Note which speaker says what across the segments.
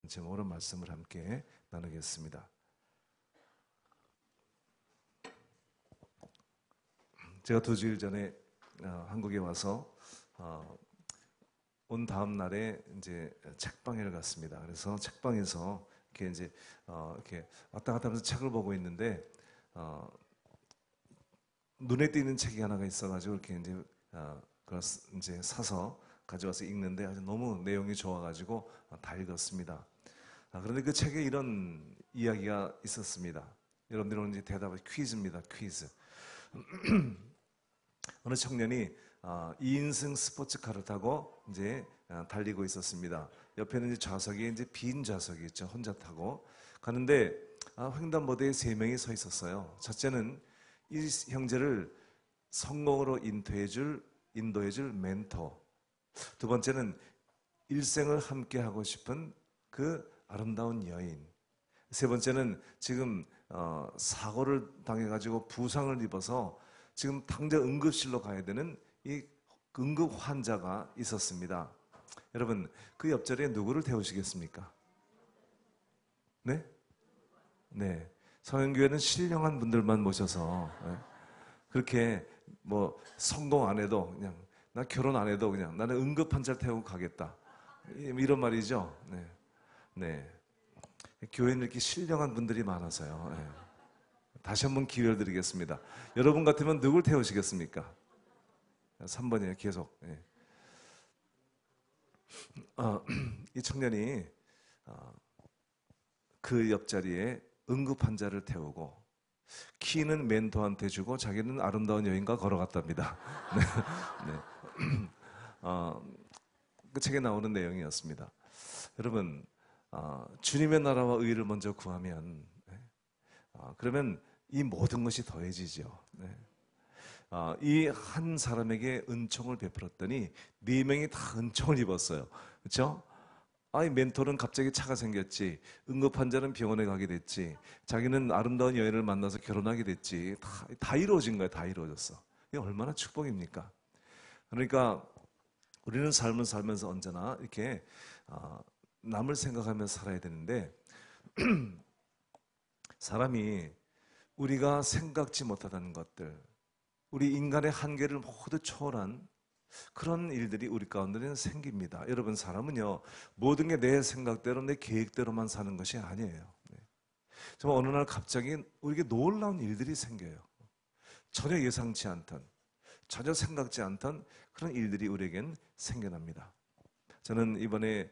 Speaker 1: 제목으로 말씀을 함께 나누겠습니다. 제가 2주일 전에 한국에 와서 온 다음 날에 이제 책방을 갔습니다. 그래서 책방에서 이렇게 이제 이렇게 왔다 갔다 하면서 책을 보고 있는데 눈에 띄는 책이 하나가 있어가지고 이렇게 이제 그걸 이제 사서 가져와서 읽는데 아주 너무 내용이 좋아가지고 다 읽었습니다. 그런데 그 책에 이런 이야기가 있었습니다. 여러분들은 이제 대답은 퀴즈입니다. 퀴즈. 어느 청년이 2인승 스포츠카를 타고 이제 달리고 있었습니다. 옆에는 이제 좌석에 이제 빈 좌석이 있죠. 혼자 타고 가는데 횡단보도에 3명이 서 있었어요. 첫째는 이 형제를 성공으로 인도해줄 멘토. 두 번째는 일생을 함께 하고 싶은 그 아름다운 여인. 세 번째는 지금 사고를 당해가지고 부상을 입어서 지금 당장 응급실로 가야 되는 이 응급 환자가 있었습니다. 여러분, 그 옆자리에 누구를 태우시겠습니까? 네? 네. 성현교회는 신령한 분들만 모셔서 그렇게 뭐 성공 안 해도 그냥 나 결혼 안 해도 그냥 나는 응급 환자를 태우고 가겠다. 이런 말이죠. 네. 네. 교회는 이렇게 신령한 분들이 많아서요. 네. 다시 한번 기회를 드리겠습니다. 여러분 같으면 누굴 태우시겠습니까? 3번이에요. 계속. 네. 이 청년이 그 옆자리에 응급 환자를 태우고 키는 멘토한테 주고 자기는 아름다운 여인과 걸어갔답니다. 네. 네. 그 책에 나오는 내용이었습니다. 여러분, 주님의 나라와 의를 먼저 구하면 그러면 이 모든 것이 더해지죠. 네. 이 한 사람에게 은총을 베풀었더니 4명이 다 은총을 입었어요. 그렇죠? 이 멘토는 갑자기 차가 생겼지. 응급 환자는 병원에 가게 됐지. 자기는 아름다운 여인을 만나서 결혼하게 됐지. 다 이루어진 거예요. 다 이루어졌어. 이게 얼마나 축복입니까? 그러니까 우리는 삶을 살면서 언제나 이렇게 남을 생각하면서 살아야 되는데 사람이 우리가 생각지 못하던 것들, 우리 인간의 한계를 모두 초월한 그런 일들이 우리 가운데는 생깁니다. 여러분, 사람은요, 모든 게 내 생각대로 내 계획대로만 사는 것이 아니에요. 정말 어느 날 갑자기 우리에게 놀라운 일들이 생겨요. 전혀 예상치 않던, 전혀 생각지 않던 그런 일들이 우리에겐 생겨납니다. 저는 이번에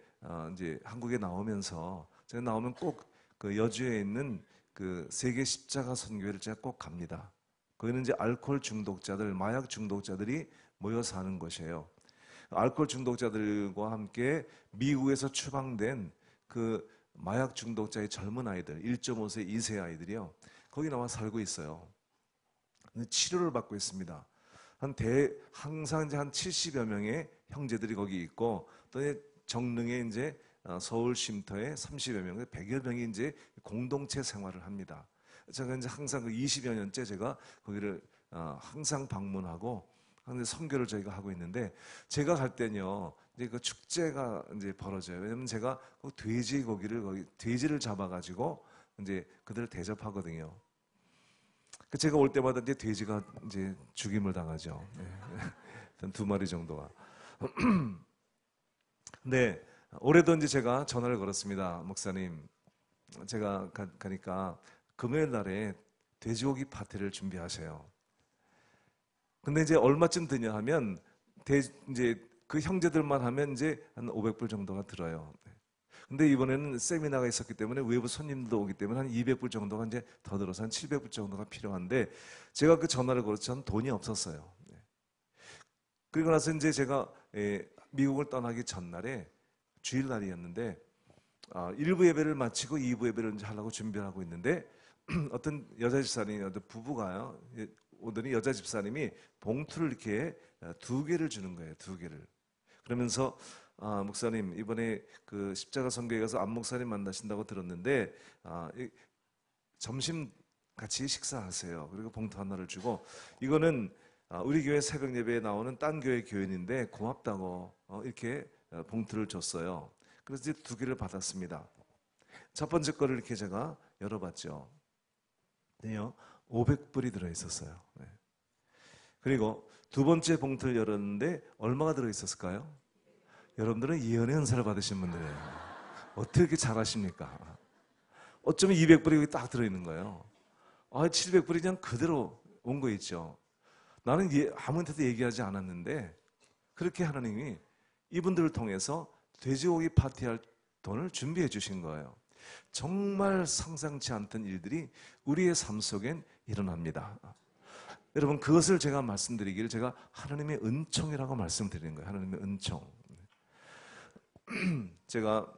Speaker 1: 이제 한국에 나오면서 제가 나오면 꼭 그 여주에 있는 그 세계 십자가 선교회를 제가 꼭 갑니다. 거기는 이제 알코올 중독자들, 마약 중독자들이 모여 사는 곳이에요. 알코올 중독자들과 함께 미국에서 추방된 그 마약 중독자의 젊은 아이들, 1.5세, 2세 아이들이요. 거기 나와 살고 있어요. 치료를 받고 있습니다. 항상 이제 한 70여 명의 형제들이 거기 있고, 또 정릉에 이제 서울 쉼터에 30여 명, 100여 명이 이제 공동체 생활을 합니다. 제가 이제 항상 그 20여 년째 제가 거기를 항상 방문하고 항상 선교를 저희가 하고 있는데, 제가 갈 때는요, 이제 그 축제가 이제 벌어져요. 왜냐면 제가 돼지를 잡아가지고 이제 그들을 대접하거든요. 제가 올 때마다 이제 돼지가 이제 죽임을 당하죠. 네. 한 2마리 정도가. 근데 올해도 이제 제가 전화를 걸었습니다. 목사님, 제가 가니까 금요일 날에 돼지고기 파티를 준비하세요. 근데 이제 얼마쯤 드냐 하면 이제 그 형제들만 하면 이제 한 500불 정도가 들어요. 근데 이번에는 세미나가 있었기 때문에 외부 손님도 오기 때문에 한 200불 정도가 이제 더 들어서 한 700불 정도가 필요한데, 제가 그 전화를 걸어서 전 돈이 없었어요. 그리고 나서 이제 제가 미국을 떠나기 전날에 주일날이었는데 1부 예배를 마치고 2부 예배를 이제 하려고 준비를 하고 있는데 어떤 여자 집사님이, 어떤 부부가요 오더니 여자 집사님이 봉투를 이렇게 2개를 주는 거예요. 2개를. 그러면서 목사님, 이번에 그 십자가 선교회 가서 안 목사님 만나신다고 들었는데 점심 같이 식사하세요. 그리고 봉투 하나를 주고, 이거는 우리 교회 새벽 예배에 나오는 딴 교회 교인인데 고맙다고 이렇게 봉투를 줬어요. 그래서 이제 2개를 받았습니다. 첫 번째 거를 이렇게 제가 열어봤죠. 네요. 500불이 들어있었어요. 네. 그리고 두 번째 봉투를 열었는데 얼마가 들어있었을까요? 여러분들은 예언의 은사를 받으신 분들이에요. 어떻게 이렇게 잘하십니까? 어쩌면 200불이 여기 딱 들어있는 거예요. 700불이 그냥 그대로 온 거 있죠. 나는 아무한테도 얘기하지 않았는데 그렇게 하나님이 이분들을 통해서 돼지고기 파티할 돈을 준비해 주신 거예요. 정말 상상치 않던 일들이 우리의 삶 속엔 일어납니다. 여러분, 그것을 제가 말씀드리기를 제가 하나님의 은총이라고 말씀드리는 거예요. 하나님의 은총. 제가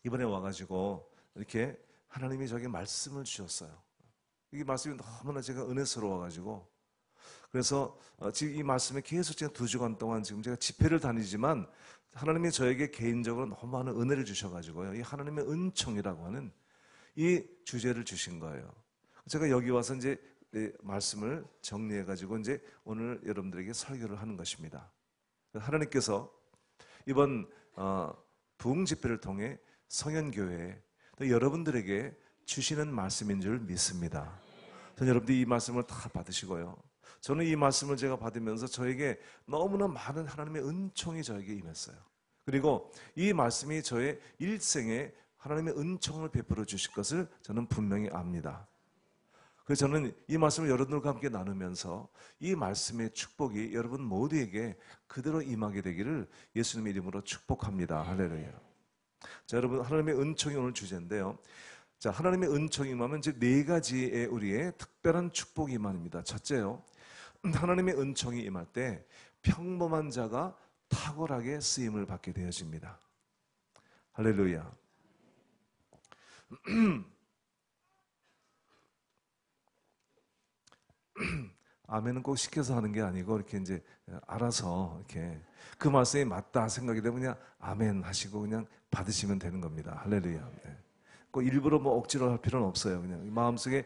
Speaker 1: 이번에 와가지고 이렇게 하나님이 저에게 말씀을 주셨어요. 이 말씀이 너무나 제가 은혜스러워가지고, 그래서 지금 이 말씀에 계속 제가 2주간 동안 지금 제가 집회를 다니지만 하나님이 저에게 개인적으로 너무 많은 은혜를 주셔가지고요, 이 하나님의 은총이라고 하는 이 주제를 주신 거예요. 제가 여기 와서 이제 말씀을 정리해가지고 이제 오늘 여러분들에게 설교를 하는 것입니다. 하나님께서 이번 부흥 집회를 통해 성현교회에 또 여러분들에게 주시는 말씀인 줄 믿습니다. 저는 여러분들이 이 말씀을 다 받으시고요, 저는 이 말씀을 제가 받으면서 저에게 너무나 많은 하나님의 은총이 저에게 임했어요. 그리고 이 말씀이 저의 일생에 하나님의 은총을 베풀어 주실 것을 저는 분명히 압니다. 그래서 저는 이 말씀을 여러분들과 함께 나누면서 이 말씀의 축복이 여러분 모두에게 그대로 임하게 되기를 예수님의 이름으로 축복합니다. 할렐루야. 자, 여러분, 하나님의 은총이 오늘 주제인데요. 자, 하나님의 은총이 임하면 이제 4가지의 우리의 특별한 축복이 임합니다. 첫째요, 하나님의 은총이 임할 때 평범한 자가 탁월하게 쓰임을 받게 되어집니다. 할렐루야. 아멘은 꼭 시켜서 하는 게 아니고 이렇게 이제 알아서 이렇게 그 말씀이 맞다 생각이 되면 그냥 아멘 하시고 그냥 받으시면 되는 겁니다. 할렐루야. 네. 꼭 일부러 뭐 억지로 할 필요는 없어요. 그냥 마음속에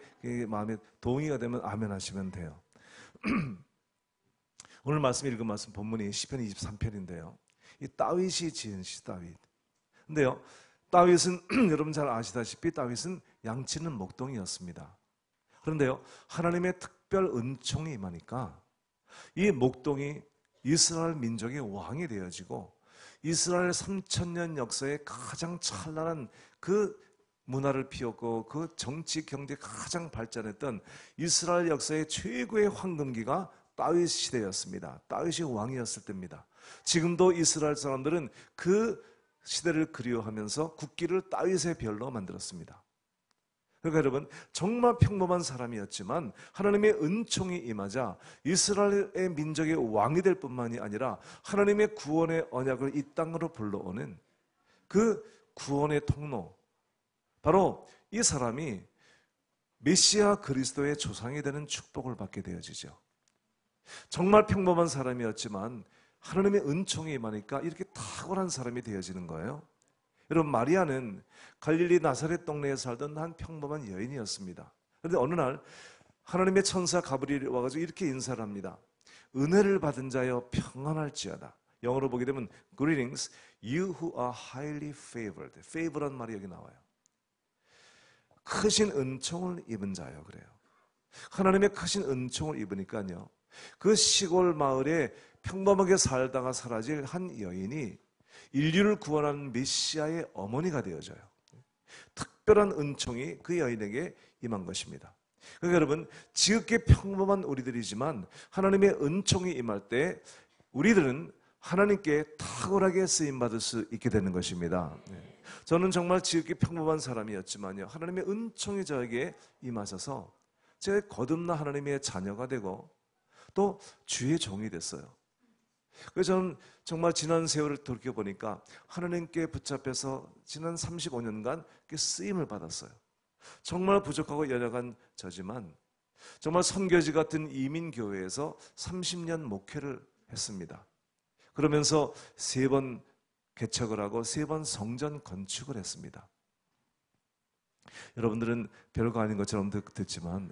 Speaker 1: 마음에 동의가 되면 아멘 하시면 돼요. 오늘 말씀 읽은 말씀 본문이 시편 23편인데요. 이 다윗이 지은 시 다윗. 근데요, 다윗은 여러분 잘 아시다시피 다윗은 양치는 목동이었습니다. 그런데요, 하나님의 특별 은총이 임하니까 이 목동이 이스라엘 민족의 왕이 되어지고 이스라엘 3000년 역사의 가장 찬란한 그 문화를 피웠고 그 정치 경제 가장 발전했던 이스라엘 역사의 최고의 황금기가 다윗 시대였습니다. 다윗이 왕이었을 때입니다. 지금도 이스라엘 사람들은 그 시대를 그리워하면서 국기를 다윗의 별로 만들었습니다. 그러니까 여러분, 정말 평범한 사람이었지만 하나님의 은총이 임하자 이스라엘의 민족의 왕이 될 뿐만이 아니라 하나님의 구원의 언약을 이 땅으로 불러오는 그 구원의 통로, 바로 이 사람이 메시아 그리스도의 조상이 되는 축복을 받게 되어지죠. 정말 평범한 사람이었지만 하나님의 은총이 임하니까 이렇게 탁월한 사람이 되어지는 거예요. 여러분, 마리아는 갈릴리 나사렛 동네에 살던 한 평범한 여인이었습니다. 그런데 어느 날 하나님의 천사 가브리엘이 와가지고 이렇게 인사를 합니다. 은혜를 받은 자여 평안할지어다. 영어로 보게 되면 Greetings, you who are highly favored. favor란 말이 여기 나와요. 크신 은총을 입은 자요, 그래요. 하나님의 크신 은총을 입으니까요, 그 시골 마을에 평범하게 살다가 사라질 한 여인이 인류를 구원하는 메시아의 어머니가 되어져요. 특별한 은총이 그 여인에게 임한 것입니다. 그러니까 여러분, 지극히 평범한 우리들이지만 하나님의 은총이 임할 때 우리들은 하나님께 탁월하게 쓰임받을 수 있게 되는 것입니다. 저는 정말 지극히 평범한 사람이었지만요, 하나님의 은총이 저에게 임하셔서 제가 거듭나 하나님의 자녀가 되고 또 주의 종이 됐어요. 그래서 저는 정말 지난 세월을 돌이켜보니까 하나님께 붙잡혀서 지난 35년간 쓰임을 받았어요. 정말 부족하고 연약한 저지만 정말 선교지 같은 이민교회에서 30년 목회를 했습니다. 그러면서 3번 개척을 하고 3번 성전 건축을 했습니다. 여러분들은 별거 아닌 것처럼 듣지만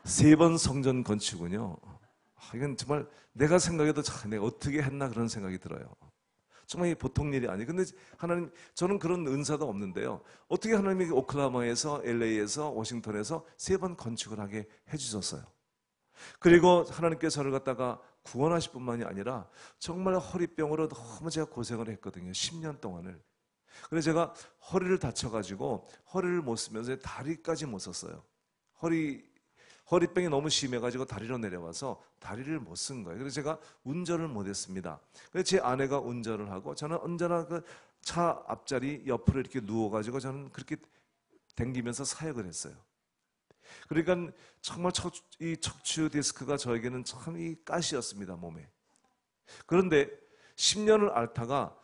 Speaker 1: 3번 성전 건축은요, 이건 정말 내가 생각해도 내가 어떻게 했나 그런 생각이 들어요. 정말 보통 일이 아니에요. 근데 하나님, 저는 그런 은사도 없는데요. 어떻게 하나님이 오클라호마에서, LA에서, 워싱턴에서 3번 건축을 하게 해주셨어요. 그리고 하나님께서 저를 갖다가 구원하실 뿐만이 아니라 정말 허리병으로 너무 제가 고생을 했거든요. 10년 동안을. 그래서 제가 허리를 다쳐가지고 허리를 못 쓰면서 다리까지 못 썼어요. 허리병이 너무 심해가지고 다리로 내려와서 다리를 못 쓴 거예요. 그래서 제가 운전을 못 했습니다. 그래서 제 아내가 운전을 하고 저는 언제나 그 차 앞자리 옆으로 이렇게 누워가지고 저는 그렇게 댕기면서 사역을 했어요. 그러니까 정말 이 척추 디스크가 저에게는 참 이 가시였습니다, 몸에. 그런데 10년을 앓다가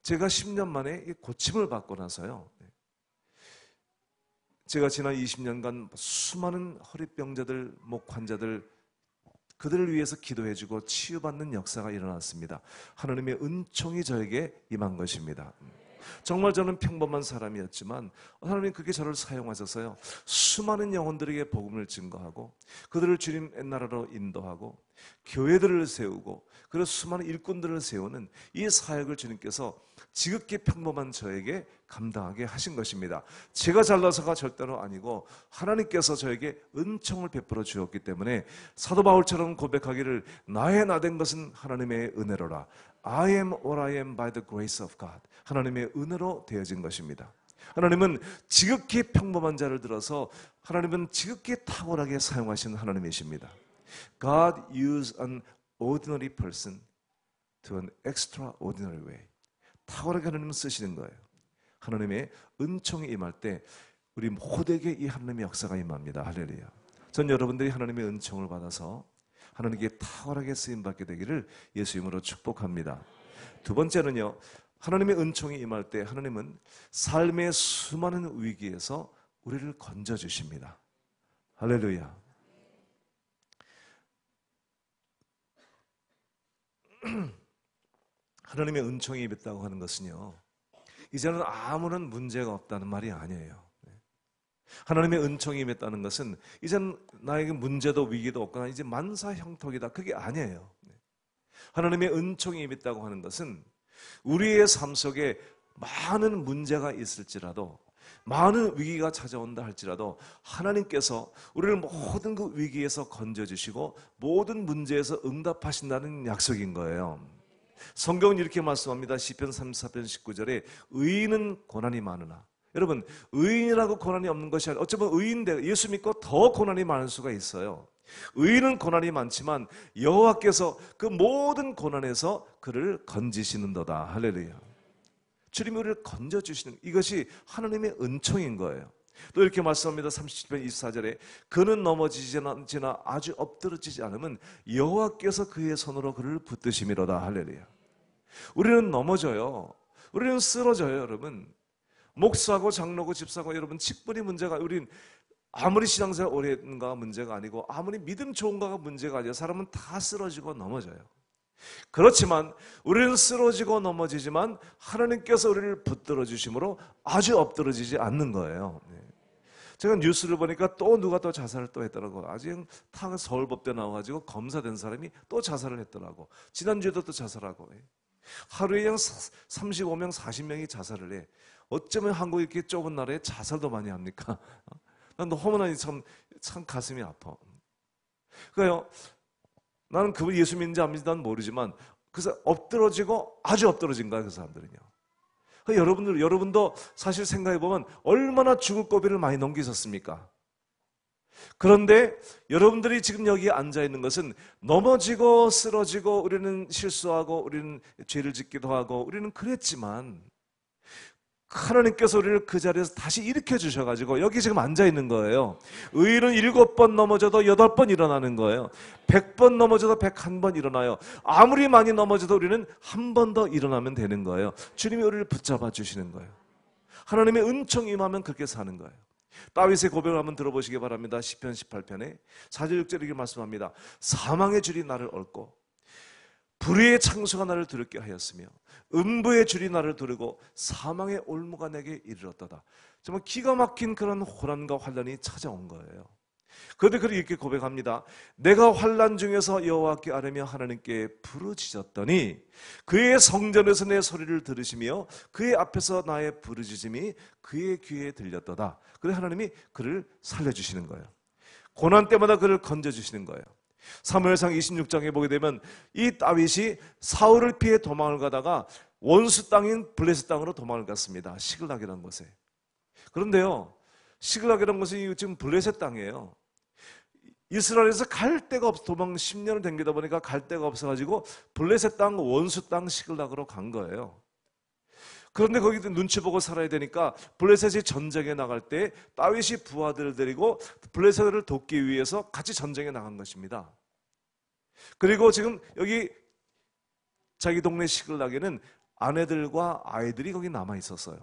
Speaker 1: 제가 10년 만에 고침을 받고 나서요. 제가 지난 20년간 수많은 허리병자들, 목 환자들, 그들을 위해서 기도해주고 치유받는 역사가 일어났습니다. 하나님의 은총이 저에게 임한 것입니다. 정말 저는 평범한 사람이었지만 하나님 그게 저를 사용하셔서요, 수많은 영혼들에게 복음을 증거하고 그들을 주님의 나라로 인도하고 교회들을 세우고 그리고 수많은 일꾼들을 세우는 이 사역을 주님께서 지극히 평범한 저에게 감당하게 하신 것입니다. 제가 잘나서가 절대로 아니고 하나님께서 저에게 은총을 베풀어 주었기 때문에 사도 바울처럼 고백하기를 나의 나된 것은 하나님의 은혜로라. I am what I am by the grace of God. 하나님의 은혜로 되어진 것입니다. 하나님은 지극히 평범한 자를 들어서 하나님은 지극히 탁월하게 사용하시는 하나님이십니다. God used an ordinary person to an extraordinary way. 탁월하게 하나님은 쓰시는 거예요. 하나님의 은총이 임할 때 우리 모두에게 이 하나님의 역사가 임합니다. 할렐루야. 전 여러분들이 하나님의 은총을 받아서 하나님께 탁월하게 쓰임받게 되기를 예수 이름으로 축복합니다. 두 번째는요, 하나님의 은총이 임할 때 하나님은 삶의 수많은 위기에서 우리를 건져주십니다. 할렐루야. 하나님의 은총이 임했다고 하는 것은요, 이제는 아무런 문제가 없다는 말이 아니에요. 하나님의 은총이 임했다는 것은 이제는 나에게 문제도 위기도 없거나 이제 만사형통이다, 그게 아니에요. 하나님의 은총이 임했다고 하는 것은 우리의 삶 속에 많은 문제가 있을지라도, 많은 위기가 찾아온다 할지라도 하나님께서 우리를 모든 그 위기에서 건져주시고 모든 문제에서 응답하신다는 약속인 거예요. 성경은 이렇게 말씀합니다. 시편 34편 19절에 의인은 고난이 많으나, 여러분, 의인이라고 고난이 없는 것이 아니라 어쩌면 의인데 예수 믿고 더 고난이 많을 수가 있어요. 의인은 고난이 많지만 여호와께서 그 모든 고난에서 그를 건지시는도다. 할렐루야. 주님이 우리를 건져주시는, 이것이 하나님의 은총인 거예요. 또 이렇게 말씀합니다. 37편 24절에 그는 넘어지지나 아주 엎드러지지 않으면 여호와께서 그의 손으로 그를 붙드심이로다. 할렐루야. 우리는 넘어져요. 우리는 쓰러져요. 여러분, 목사고 장로고 집사고 여러분 직분이 문제가, 우린 아무리 신앙생활 오래 했는가 문제가 아니고 아무리 믿음 좋은가가 문제가 아니라 사람은 다 쓰러지고 넘어져요. 그렇지만 우리는 쓰러지고 넘어지지만 하나님께서 우리를 붙들어 주심으로 아주 엎드러지지 않는 거예요. 제가 뉴스를 보니까 또 누가 또 자살을 또 했더라고. 아직 서울법대 나와가지고 검사된 사람이 또 자살을 했더라고. 지난주에도 또 자살하고. 하루에 그냥 35명 40명이 자살을 해. 어쩌면 한국이 이렇게 좁은 나라에 자살도 많이 합니까? 난 너무나 참 가슴이 아파. 그러니까요, 나는 그분 예수 믿는지 안 믿는지 난 모르지만 그래서 엎드러지고 아주 엎드러진 거야, 그 사람들은요. 그러니까 여러분도 사실 생각해보면 얼마나 죽을 고비를 많이 넘기셨습니까? 그런데 여러분들이 지금 여기에 앉아있는 것은 넘어지고 쓰러지고 우리는 실수하고 우리는 죄를 짓기도 하고 우리는 그랬지만 하나님께서 우리를 그 자리에서 다시 일으켜 주셔가지고 여기 지금 앉아있는 거예요. 의인은 7번 넘어져도 8번 일어나는 거예요. 100번 넘어져도 101번 일어나요. 아무리 많이 넘어져도 우리는 한 번 더 일어나면 되는 거예요. 주님이 우리를 붙잡아 주시는 거예요. 하나님의 은총이 임하면 그렇게 사는 거예요. 다윗의 고백을 한번 들어보시기 바랍니다. 시편 18편에 4절 6절 이렇게 말씀합니다. 사망의 줄이 나를 얽고 불의의 창수가 나를 두렵게 하였으며 음부의 줄이 나를 두르고 사망의 올무가 내게 이르렀도다. 정말 기가 막힌 그런 호란과 환란이 찾아온 거예요. 그런데 그를 이렇게 고백합니다. 내가 환난 중에서 여호와께 아뢰며 하나님께 부르짖었더니 그의 성전에서 내 소리를 들으시며 그의 앞에서 나의 부르짖음이 그의 귀에 들렸도다. 그래서 하나님이 그를 살려주시는 거예요. 고난 때마다 그를 건져주시는 거예요. 사무엘상 26장에 보게 되면 이 다윗이 사울을 피해 도망을 가다가 원수 땅인 블레셋 땅으로 도망을 갔습니다. 시글락이라는 곳에. 그런데요, 시글락이라는 곳이 지금 블레셋 땅이에요. 이스라엘에서 갈 데가 없어, 도망 10년을 댕기다 보니까 갈 데가 없어가지고 블레셋 땅, 원수 땅 시글락으로 간 거예요. 그런데 거기도 눈치 보고 살아야 되니까 블레셋이 전쟁에 나갈 때 다윗이 부하들을 데리고 블레셋을 돕기 위해서 같이 전쟁에 나간 것입니다. 그리고 지금 여기 자기 동네 시글락에는 아내들과 아이들이 거기 남아 있었어요.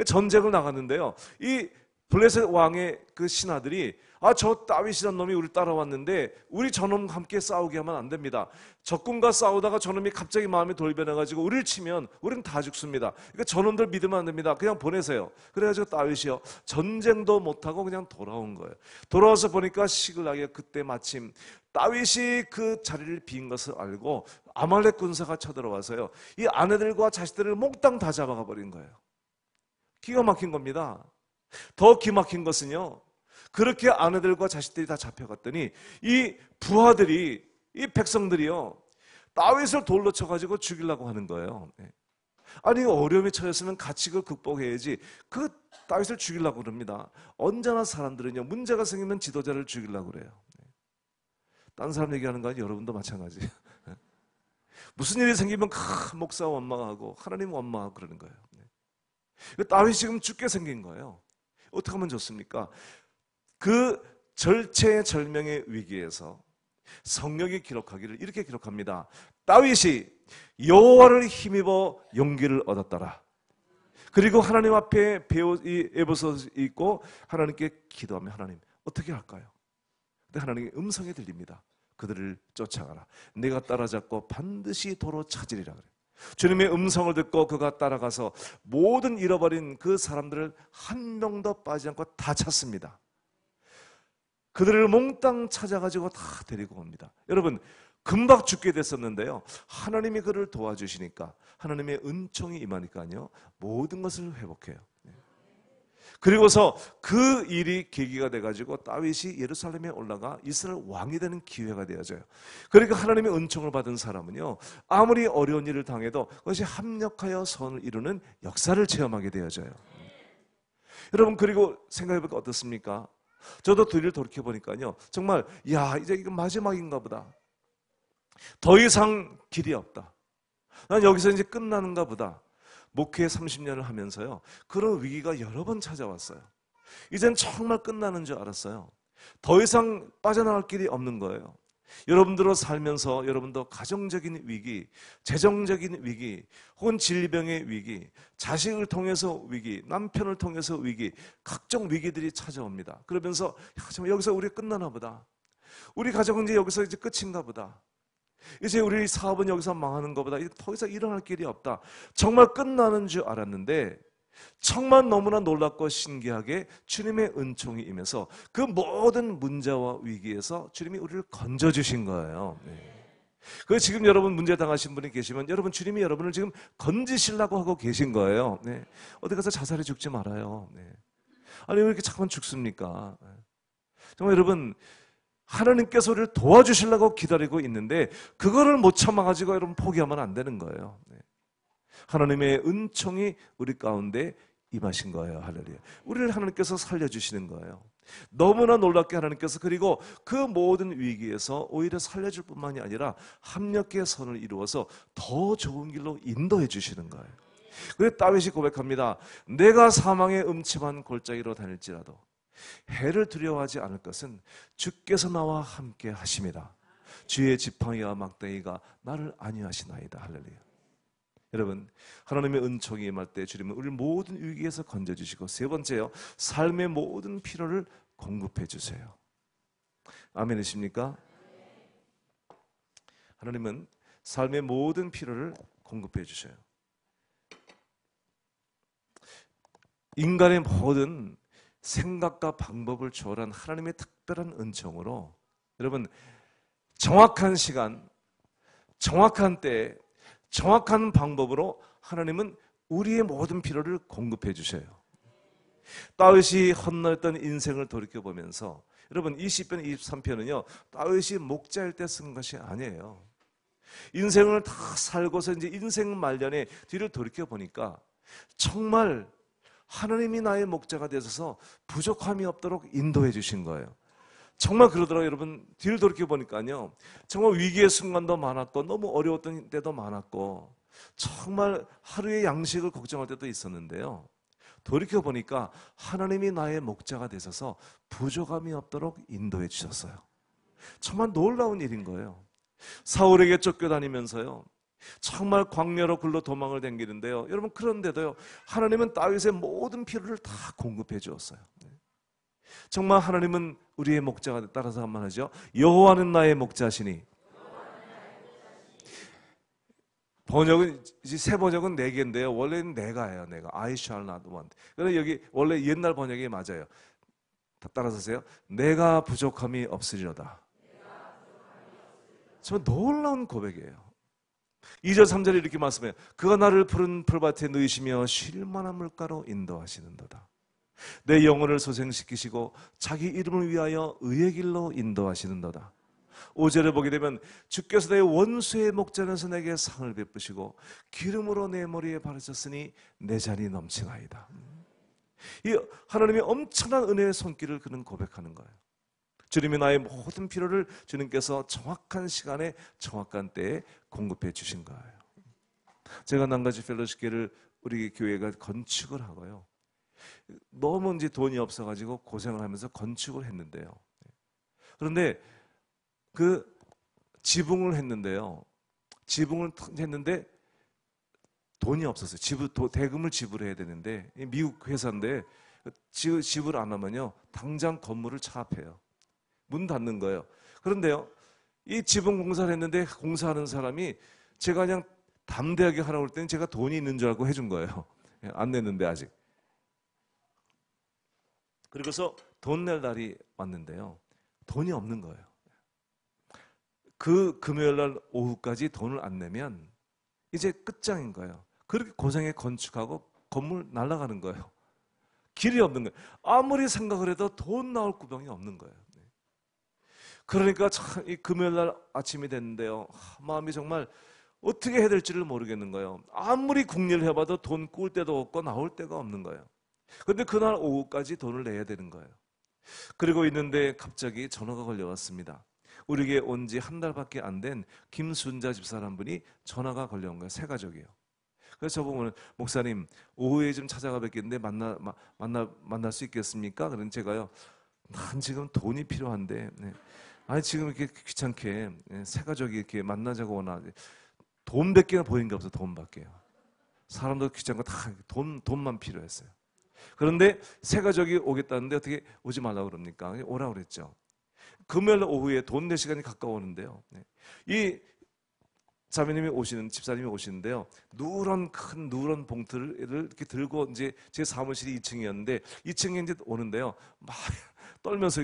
Speaker 1: 전쟁을 나갔는데요, 이 블레셋 왕의 그 신하들이 저 다윗이란 놈이 우리 따라왔는데 우리 저놈과 함께 싸우게 하면 안 됩니다. 적군과 싸우다가 저놈이 갑자기 마음이 돌변해가지고 우리를 치면 우리는 다 죽습니다. 그러니까 저놈들 믿으면 안 됩니다. 그냥 보내세요. 그래가지고 다윗이요, 전쟁도 못하고 그냥 돌아온 거예요. 돌아와서 보니까 시글락에 그때 마침 다윗이 그 자리를 빈 것을 알고 아말렉 군사가 쳐들어와서요, 이 아내들과 자식들을 몽땅 다 잡아가 버린 거예요. 기가 막힌 겁니다. 더 기막힌 것은요, 그렇게 아내들과 자식들이 다 잡혀갔더니 이 부하들이, 이 백성들이요, 다윗을 돌로 쳐가지고 죽이려고 하는 거예요. 아니, 어려움에 처했으면 같이 그걸 극복해야지 그 다윗을 죽이려고 그럽니다. 언제나 사람들은요, 문제가 생기면 지도자를 죽이려고 그래요. 딴 사람 얘기하는 거 아니에요? 여러분도 마찬가지. 무슨 일이 생기면 목사 원망하고 하나님 원망하고 그러는 거예요. 다윗이 지금 죽게 생긴 거예요. 어떻게 하면 좋습니까? 그 절체절명의 위기에서 성경이 기록하기를 이렇게 기록합니다. 다윗이 여호와를 힘입어 용기를 얻었더라. 그리고 하나님 앞에 이 에봇을 입고 하나님께 기도하며, 하나님 어떻게 할까요? 근데 하나님의 음성이 들립니다. 그들을 쫓아가라. 내가 따라잡고 반드시 도로 찾으리라 그래요. 주님의 음성을 듣고 그가 따라가서 모든 잃어버린 그 사람들을 한 명도 빠지지 않고 다 찾습니다. 그들을 몽땅 찾아가지고 다 데리고 옵니다. 여러분, 금방 죽게 됐었는데요, 하나님이 그를 도와주시니까, 하나님의 은총이 임하니까요, 모든 것을 회복해요. 그리고서 그 일이 계기가 돼가지고 다윗이 예루살렘에 올라가 이스라엘 왕이 되는 기회가 되어져요. 그러니까 하나님의 은총을 받은 사람은요, 아무리 어려운 일을 당해도 그것이 합력하여 선을 이루는 역사를 체험하게 되어져요. 여러분, 그리고 생각해보니까 어떻습니까? 저도 뒤를 돌이켜보니까요, 정말 이제 이거 마지막인가 보다. 더 이상 길이 없다. 난 여기서 이제 끝나는가 보다. 목회 30년을 하면서요, 그런 위기가 여러 번 찾아왔어요. 이젠 정말 끝나는 줄 알았어요. 더 이상 빠져나갈 길이 없는 거예요. 여러분들로 살면서 여러분도 가정적인 위기, 재정적인 위기, 혹은 질병의 위기, 자식을 통해서 위기, 남편을 통해서 위기, 각종 위기들이 찾아옵니다. 그러면서 정말 여기서 우리 끝나나 보다. 우리 가정은 이제 여기서 이제 끝인가 보다. 이제 우리 사업은 여기서 망하는 것보다 더 이상 일어날 길이 없다. 정말 끝나는 줄 알았는데 정말 너무나 놀랍고 신기하게 주님의 은총이 임해서 그 모든 문제와 위기에서 주님이 우리를 건져주신 거예요. 그래서 지금 여러분 문제 당하신 분이 계시면 여러분, 주님이 여러분을 지금 건지시려고 하고 계신 거예요. 어디 가서 자살해 죽지 말아요. 아니, 왜 이렇게 자꾸만 죽습니까? 정말 여러분, 하나님께서 우리를 도와주시려고 기다리고 있는데 그거를 못 참아가지고 여러분 포기하면 안 되는 거예요. 하나님의 은총이 우리 가운데 임하신 거예요. 할렐루야. 우리를 하나님께서 살려주시는 거예요. 너무나 놀랍게 하나님께서, 그리고 그 모든 위기에서 오히려 살려줄 뿐만이 아니라 합력의 선을 이루어서 더 좋은 길로 인도해 주시는 거예요. 그래서 다윗이 고백합니다. 내가 사망의 음침한 골짜기로 다닐지라도 해를 두려워하지 않을 것은 주께서 나와 함께 하심이라. 주의 지팡이와 막대기가 나를 안위하시나이다. 할렐루야. 여러분, 하나님의 은총이 임할 때 주님은 우리 모든 위기에서 건져주시고, 세 번째요, 삶의 모든 필요를 공급해 주세요. 아멘이십니까? 하나님은 삶의 모든 필요를 공급해 주셔요. 인간의 모든 생각과 방법을 초월한 하나님의 특별한 은총으로 여러분 정확한 시간, 정확한 때, 정확한 방법으로 하나님은 우리의 모든 필요를 공급해 주셔요. 다윗이 헛날던 인생을 돌이켜보면서 여러분 이 시편 23편은요 다윗이 목자일 때 쓴 것이 아니에요. 인생을 다 살고서 이제 인생 말년에 뒤를 돌이켜보니까 정말 하나님이 나의 목자가 되셔서 부족함이 없도록 인도해 주신 거예요. 정말 그러더라고요. 여러분 뒤를 돌이켜보니까요 정말 위기의 순간도 많았고 너무 어려웠던 때도 많았고 정말 하루의 양식을 걱정할 때도 있었는데요, 돌이켜보니까 하나님이 나의 목자가 되셔서 부족함이 없도록 인도해 주셨어요. 정말 놀라운 일인 거예요. 사울에게 쫓겨다니면서요 정말 광야로 굴러 도망을 댕기는데요, 여러분 그런데도요 하나님은 다윗의 모든 필요를 다 공급해 주었어요. 정말 하나님은 우리의 목자가, 따라서 한번 하죠. 여호와는 나의 목자시니. 번역은 이제 새 번역은 네 개인데요, 원래는 내가예요. 내가 I shall not want. 그런데 여기 원래 옛날 번역이 맞아요. 따라서 하세요. 내가 부족함이 없으리로다. 정말 놀라운 고백이에요. 2절 3절에 이렇게 말씀해요. 그가 나를 푸른 풀밭에 누이시며 쉴 만한 물가로 인도하시는도다. 내 영혼을 소생시키시고 자기 이름을 위하여 의의 길로 인도하시는도다. 5절에 보게 되면 주께서 내 원수의 목전에서 내게 상을 베푸시고 기름으로 내 머리에 바르셨으니 내 잔이 넘치나이다. 이 하나님의 엄청난 은혜의 손길을 그는 고백하는 거예요. 주님이 나의 모든 필요를 주님께서 정확한 시간에 정확한 때에 공급해 주신 거예요. 제가 남가지 펠로시교를 우리 교회가 건축을 하고요, 너무 이제 돈이 없어가지고 고생을 하면서 건축을 했는데요, 그런데 그 지붕을 했는데요, 지붕을 했는데 돈이 없었어요. 대금을 지불해야 되는데 미국 회사인데 지불 안 하면요 당장 건물을 차압해요. 문 닫는 거예요. 그런데요 이 지붕 공사를 했는데 공사하는 사람이 제가 그냥 담대하게 하라고 할 때는 제가 돈이 있는 줄 알고 해준 거예요. 안 냈는데 아직. 그리고서 돈 낼 날이 왔는데요, 돈이 없는 거예요. 그 금요일 날 오후까지 돈을 안 내면 이제 끝장인 거예요. 그렇게 고생해 건축하고 건물 날아가는 거예요. 길이 없는 거예요. 아무리 생각을 해도 돈 나올 구멍이 없는 거예요. 그러니까 참 이 금요일 날 아침이 됐는데요, 마음이 정말 어떻게 해야 될지를 모르겠는 거예요. 아무리 궁리를 해봐도 돈 꿀 데도 없고 나올 데가 없는 거예요. 그런데 그날 오후까지 돈을 내야 되는 거예요. 그리고 있는데 갑자기 전화가 걸려왔습니다. 우리에게 온 지 한 달밖에 안 된 김순자 집사람 분이 전화가 걸려온 거예요. 세 가족이에요. 그래서 저보고는 목사님 오후에 좀 찾아가 뵙겠는데 만날 수 있겠습니까? 그런 제가요, 난 지금 돈이 필요한데, 네. 아니 지금 이렇게 귀찮게 세 가족이 이렇게 만나자고 오나, 돈밖에 보이는 게 없어. 돈밖에요. 사람도 귀찮고 다 돈만 필요했어요. 그런데 세 가족이 오겠다는데 어떻게 오지 말라고 그럽니까? 오라고 그랬죠. 금요일 오후에 돈 낼 시간이 가까워오는데요, 이 자매님이 집사님이 오시는데요, 큰 누런 봉투를 이렇게 들고 이제 제 사무실이 2층이었는데 2층에 이제 오는데요, 막 떨면서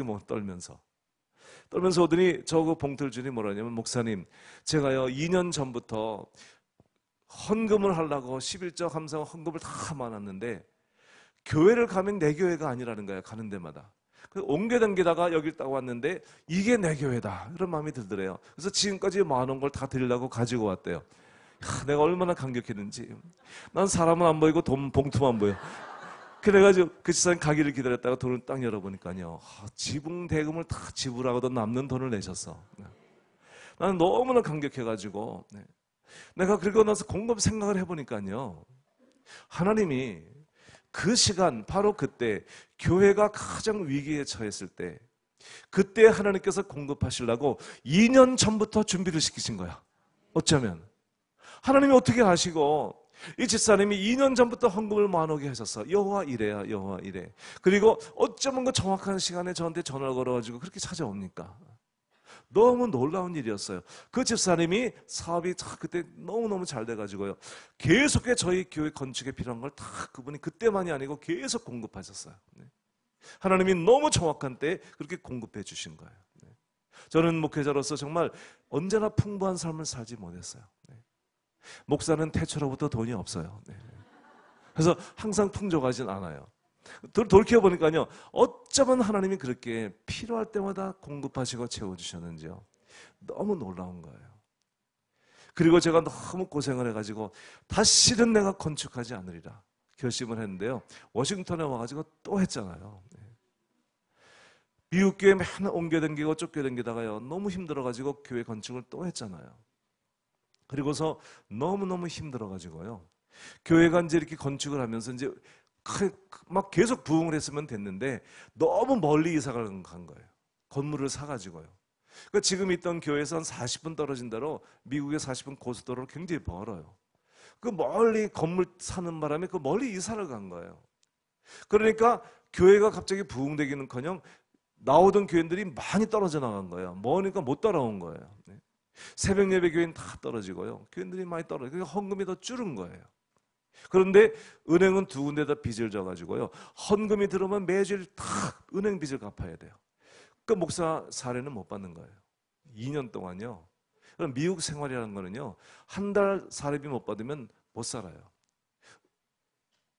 Speaker 1: 오더니 저거 봉투를 주니 뭐라냐면, 목사님 제가요 2년 전부터 헌금을 하려고 11조 감사 헌금을 다 많았는데 교회를 가면 내 교회가 아니라는 거예요. 가는 데마다. 옮겨 다니다가 여길 딱 왔는데 이게 내 교회다, 이런 마음이 들더래요. 그래서 지금까지 많은 걸 다 드리려고 가지고 왔대요. 내가 얼마나 감격했는지. 난 사람은 안 보이고 돈 봉투만 보여. 그래가지고 그 집사님 가기를 기다렸다가 돈을 딱 열어보니까요, 지붕 대금을 다 지불하고도 남는 돈을 내셨어. 나는 너무나 감격해가지고, 내가 그리고 나서 곰곰이 생각을 해보니까요, 하나님이 그 시간, 바로 그때 교회가 가장 위기에 처했을 때, 그때 하나님께서 공급하시려고 2년 전부터 준비를 시키신 거야. 어쩌면 하나님이 어떻게 하시고, 이 집사님이 2년 전부터 헌금을 모아놓게 하셨어. 여호와 이래야, 여호와 이래. 그리고 어쩌면 그 정확한 시간에 저한테 전화를 걸어가지고 그렇게 찾아옵니까? 너무 놀라운 일이었어요. 그 집사님이 사업이 그때 너무너무 잘 돼가지고요, 계속해 저희 교회 건축에 필요한 걸 다 그분이 그때만이 아니고 계속 공급하셨어요. 하나님이 너무 정확한 때에 그렇게 공급해 주신 거예요. 저는 목회자로서 정말 언제나 풍부한 삶을 살지 못했어요. 목사는 태초로부터 돈이 없어요. 그래서 항상 풍족하진 않아요. 돌이켜보니까요, 어쩌면 하나님이 그렇게 필요할 때마다 공급하시고 채워주셨는지요. 너무 놀라운 거예요. 그리고 제가 너무 고생을 해가지고 다시는 내가 건축하지 않으리라 결심을 했는데요. 워싱턴에 와가지고 또 했잖아요. 미국 교회 맨날 옮겨다니고 쫓겨다니다가요, 너무 힘들어가지고 교회 건축을 또 했잖아요. 그리고서 너무너무 힘들어가지고요, 교회가 이제 이렇게 건축을 하면서 이제 막 계속 부흥을 했으면 됐는데 너무 멀리 이사를 간 거예요. 건물을 사가지고요. 그러니까 지금 있던 교회에서 한 40분 떨어진 대로 미국의 40분 고속도로로 굉장히 멀어요. 그 멀리 건물 사는 바람에 그 멀리 이사를 간 거예요. 그러니까 교회가 갑자기 부흥되기는커녕 나오던 교인들이 많이 떨어져 나간 거예요. 머니까 못 따라온 거예요. 새벽 예배 교인 다 떨어지고요, 교인들이 많이 떨어지고, 그러니까 헌금이 더 줄은 거예요. 그런데 은행은 두 군데다 빚을 져가지고요, 헌금이 들어오면 매주일 다 은행 빚을 갚아야 돼요. 그 목사 사례는 못 받는 거예요. 2년 동안요. 그럼 미국 생활이라는 거는요, 한 달 사례비 못 받으면 못 살아요.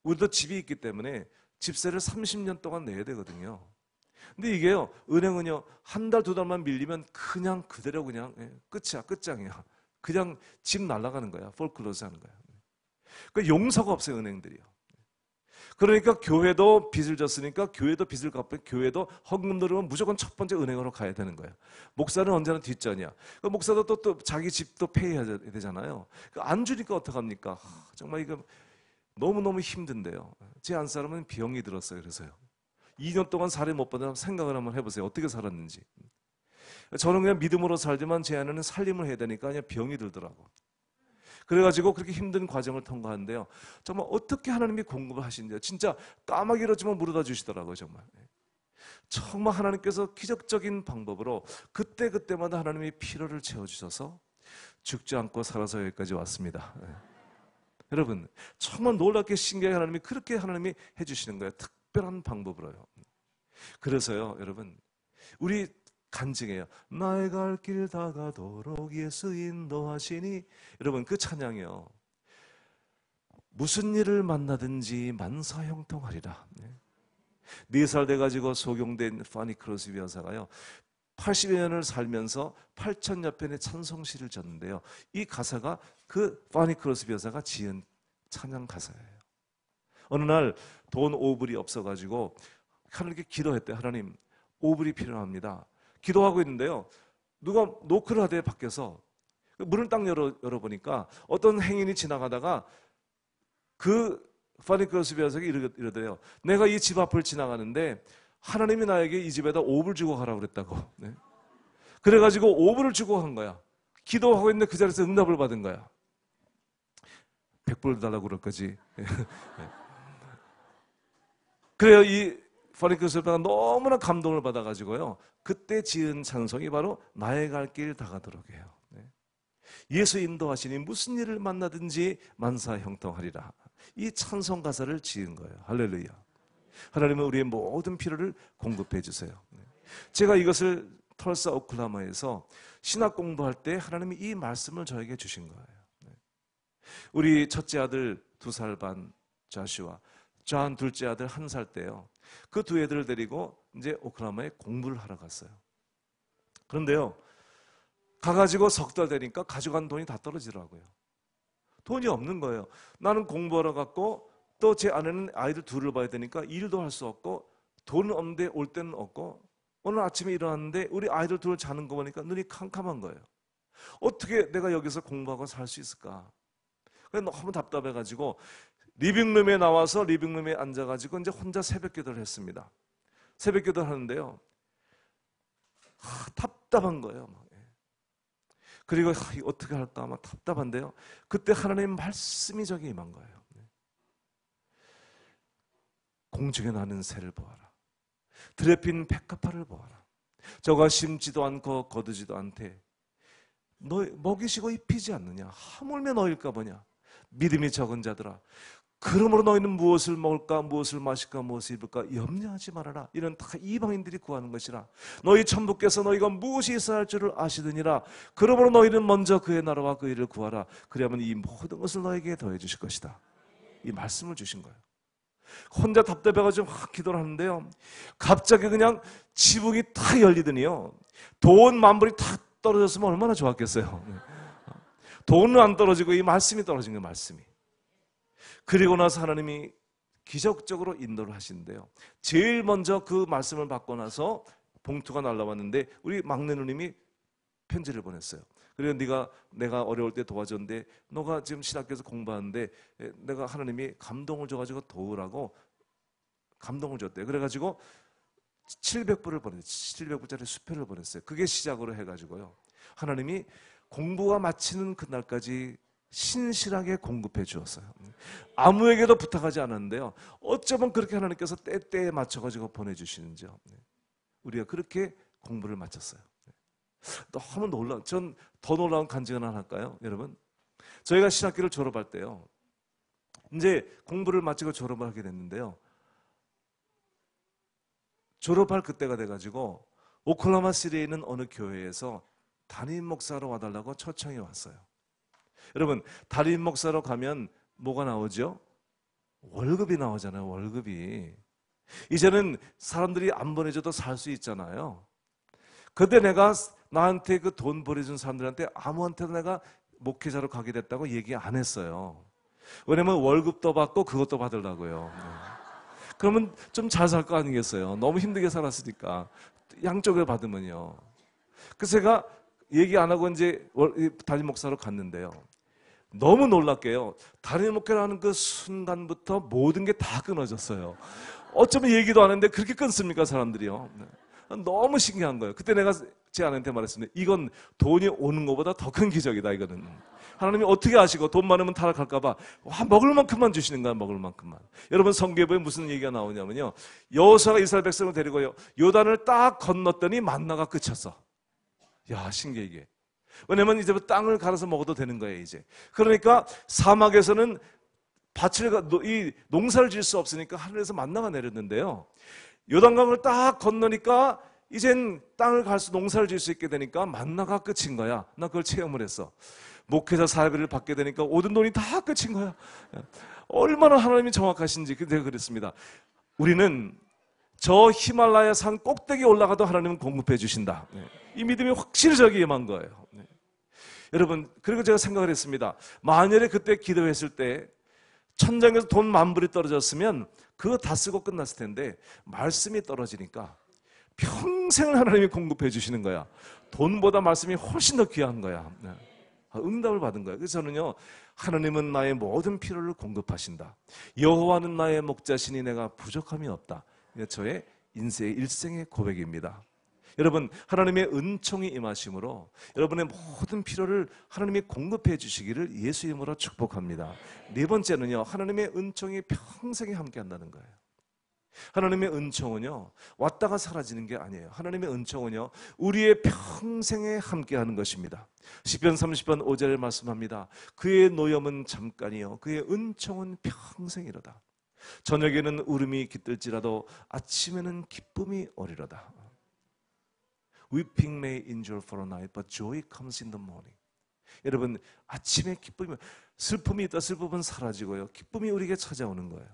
Speaker 1: 우리도 집이 있기 때문에 집세를 30년 동안 내야 되거든요. 근데 이게요, 은행은요, 한 달, 두 달만 밀리면 그냥 그대로 그냥 끝이야, 끝장이야. 그냥 집 날아가는 거야. 폴클로즈 하는 거야. 그 용서가 없어요, 은행들이요. 그러니까 교회도 빚을 졌으니까 교회도 빚을 갚고, 교회도 헌금 들으면 무조건 첫 번째 은행으로 가야 되는 거예요. 목사는 언제나 뒷전이야. 그 목사도 또 자기 집도 페이해야 되잖아요. 안 주니까 어떡합니까? 정말 이거 너무너무 힘든데요. 제 안사람은 병이 들었어요. 그래서요, 2년 동안 살해 못 받으면 생각을 한번 해보세요. 어떻게 살았는지. 저는 그냥 믿음으로 살지만 제 아내는 살림을 해야 되니까 그냥 병이 들더라고. 그래가지고 그렇게 힘든 과정을 통과하는데요, 정말 어떻게 하나님이 공급을 하시는지 진짜 까마귀로 지만 물어다 주시더라고요. 정말 하나님께서 기적적인 방법으로 그때그때마다 하나님이 필요를 채워주셔서 죽지 않고 살아서 여기까지 왔습니다. 여러분, 정말 놀랍게 신기하게 하나님이 그렇게 하나님이 해주시는 거예요. 특별한 방법으로요. 그래서요, 여러분, 우리 간증해요. 나의 갈 길 다가도록 예수 인도하시니. 여러분, 그 찬양이요, 무슨 일을 만나든지 만사형통하리라. 4살 돼가지고 소경된 파니 크로스비 여사가요, 80여 년을 살면서 8,000여 편의 찬송시를 졌는데요, 이 가사가 그 파니 크로스비 여사가 지은 찬양 가사예요. 어느 날 돈 5불이 없어가지고 하나님께 기도했대요. 하나님, 5불이 필요합니다. 기도하고 있는데요, 누가 노크를 하대. 밖에서 문을 딱 열어보니까 어떤 행인이 지나가다가 그 파니 크로스비 여사가 이러더래요. 내가 이 집 앞을 지나가는데 하나님이 나에게 이 집에다 5불 주고 가라고 그랬다고. 그래가지고 5불을 주고 간 거야. 기도하고 있는데 그 자리에서 응답을 받은 거야. 100불 달라고 그럴 거지. 그래요, 이 파니 크로스비 여사가 너무나 감동을 받아가지고요, 그때 지은 찬송이 바로 나의 갈 길 다가도록 해요. 예수 인도하시니 무슨 일을 만나든지 만사형통하리라. 이 찬송 가사를 지은 거예요. 할렐루야. 하나님은 우리의 모든 필요를 공급해 주세요. 제가 이것을 털사 오클라호마에서 신학 공부할 때 하나님이 이 말씀을 저에게 주신 거예요. 우리 첫째 아들 2살 반 자슈아, 존 둘째 아들 1살 때요, 그 두 애들을 데리고 이제 오클라호마에 공부를 하러 갔어요. 그런데요, 가가지고 석 달 되니까 가져간 돈이 다 떨어지더라고요. 돈이 없는 거예요. 나는 공부하러 갔고, 또 제 아내는 아이들 둘을 봐야 되니까 일도 할 수 없고, 돈은 없는데 올 때는 없고, 오늘 아침에 일어났는데 우리 아이들 둘을 자는 거 보니까 눈이 캄캄한 거예요. 어떻게 내가 여기서 공부하고 살 수 있을까? 그래서 너무 답답해가지고 리빙룸에 나와서 리빙룸에 앉아가지고 이제 혼자 새벽기도를 했습니다. 새벽기도를 하는데요, 답답한 거예요. 그리고 어떻게 할까 막 답답한데요, 그때 하나님의 말씀이 저기 임한 거예요. 공중에 나는 새를 보아라. 들에 핀 백합화를 보아라. 저가 심지도 않고 거두지도 않되 너 먹이시고 입히지 않느냐. 하물며 너일까 보냐. 믿음이 적은 자들아, 그러므로 너희는 무엇을 먹을까, 무엇을 마실까, 무엇을 입을까 염려하지 말아라. 이는 다 이방인들이 구하는 것이라. 너희 천부께서 너희가 무엇이 있어야 할 줄을 아시느니라. 그러므로 너희는 먼저 그의 나라와 그 일을 구하라. 그리하면 이 모든 것을 너에게 더해 주실 것이다. 이 말씀을 주신 거예요. 혼자 답답해가지고 막 기도를 하는데요, 갑자기 그냥 지붕이 탁 열리더니요, 돈 만불이 탁 떨어졌으면 얼마나 좋았겠어요. 돈은 안 떨어지고 이 말씀이 떨어진 거예요. 말씀이. 그리고 나서 하나님이 기적적으로 인도를 하시는데요, 제일 먼저 그 말씀을 받고 나서 봉투가 날라왔는데 우리 막내 누님이 편지를 보냈어요. 그리고 내가 어려울 때 도와줬는데 너가 지금 신학교에서 공부하는데 내가 하나님이 감동을 줘가지고 도우라고 감동을 줬대요. 그래가지고 700불을 보냈어요. 700불짜리 수표를 보냈어요. 그게 시작으로 해가지고요, 하나님이 공부가 마치는 그날까지 신실하게 공급해 주었어요. 아무에게도 부탁하지 않았는데요, 어쩌면 그렇게 하나님께서 때때에 맞춰가지고 보내주시는지요. 우리가 그렇게 공부를 마쳤어요. 너무 전 더 놀라운 간증을 하나 할까요? 여러분, 저희가 신학기를 졸업할 때요, 이제 공부를 마치고 졸업을 하게 됐는데요, 졸업할 그때가 돼가지고 오클라호마 시리에 있는 어느 교회에서 담임 목사로 와달라고 초청이 왔어요. 여러분, 담임 목사로 가면 뭐가 나오죠? 월급이 나오잖아요. 월급이. 이제는 사람들이 안 보내줘도 살 수 있잖아요. 그때 내가 나한테 그 돈 보내준 사람들한테 아무한테도 내가 목회자로 가게 됐다고 얘기 안 했어요. 왜냐면 월급도 받고 그것도 받으려고요. 그러면 좀 잘 살 거 아니겠어요? 너무 힘들게 살았으니까. 양쪽을 받으면요. 그래서 제가 얘기 안 하고 이제 담임 목사로 갔는데요, 너무 놀랍게요, 담임 목회를 하는 그 순간부터 모든 게 다 끊어졌어요. 어쩌면 얘기도 안 했는데 그렇게 끊습니까, 사람들이요? 너무 신기한 거예요. 그때 내가 제 아내한테 말했습니다. 이건 돈이 오는 것보다 더 큰 기적이다, 이거는. 하나님이 어떻게 아시고 돈 많으면 타락할까봐 먹을 만큼만 주시는 거야, 먹을 만큼만. 여러분, 성경에 무슨 얘기가 나오냐면요, 여호수아가 이스라엘 백성을 데리고요, 요단을 딱 건넜더니 만나가 끝쳤어. 야, 신기해 이게. 왜냐면 이제 땅을 갈아서 먹어도 되는 거예요, 이제. 그러니까 사막에서는 이 농사를 지을 수 없으니까 하늘에서 만나가 내렸는데요, 요단강을 딱 건너니까 이젠 땅을 갈수 농사를 지을 수 있게 되니까 만나가 끝인 거야. 나 그걸 체험을 했어. 목회자 사회비를 받게 되니까 모든 돈이 다 끝인 거야. 얼마나 하나님이 정확하신지 내가 그랬습니다. 우리는 저 히말라야 산 꼭대기에 올라가도 하나님은 공급해 주신다. 이 믿음이 확실히 저에게 임한 거예요. 여러분, 그리고 제가 생각을 했습니다. 만약에 그때 기도했을 때 천장에서 돈 만불이 떨어졌으면 그거 다 쓰고 끝났을 텐데, 말씀이 떨어지니까 평생을 하나님이 공급해 주시는 거야. 돈보다 말씀이 훨씬 더 귀한 거야. 응답을 받은 거예요. 그래서 저는요, 하나님은 나의 모든 필요를 공급하신다. 여호와는 나의 목자시니 내가 부족함이 없다. 이게 저의 인생의 일생의 고백입니다. 여러분, 하나님의 은총이 임하심으로 여러분의 모든 필요를 하나님이 공급해 주시기를 예수 이름으로 축복합니다. 네 번째는요, 하나님의 은총이 평생에 함께 한다는 거예요. 하나님의 은총은요, 왔다가 사라지는 게 아니에요. 하나님의 은총은요, 우리의 평생에 함께하는 것입니다. 시편 30편 5절에 말씀합니다. 그의 노염은 잠깐이요 그의 은총은 평생이로다. 저녁에는 울음이 깃들지라도 아침에는 기쁨이 오리로다. Weeping may endure for a night, but joy comes in the morning. 여러분, 아침에 슬픔이 있다. 슬픔은 사라지고요, 기쁨이 우리에게 찾아오는 거예요.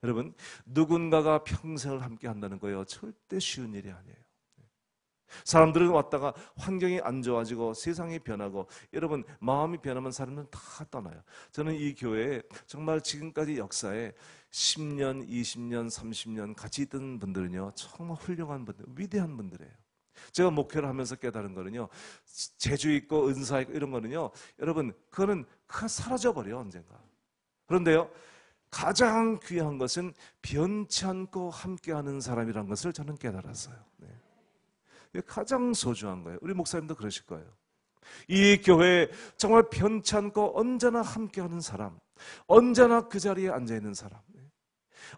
Speaker 1: 여러분, 누군가가 평생을 함께 한다는 거예요, 절대 쉬운 일이 아니에요. 사람들은 왔다가 환경이 안 좋아지고 세상이 변하고, 여러분, 마음이 변하면 사람은 다 떠나요. 저는 이 교회에 정말 지금까지 역사에 10년, 20년, 30년 같이 있던 분들은요, 정말 훌륭한 분들, 위대한 분들이에요. 제가 목회를 하면서 깨달은 거는요, 재주 있고 은사 있고 이런 거는요, 여러분, 그거는 사라져버려요, 언젠가. 그런데요, 가장 귀한 것은 변치 않고 함께하는 사람이라는 것을 저는 깨달았어요. 이게 가장 소중한 거예요. 우리 목사님도 그러실 거예요. 이 교회에 정말 변치 않고 언제나 함께하는 사람, 언제나 그 자리에 앉아있는 사람,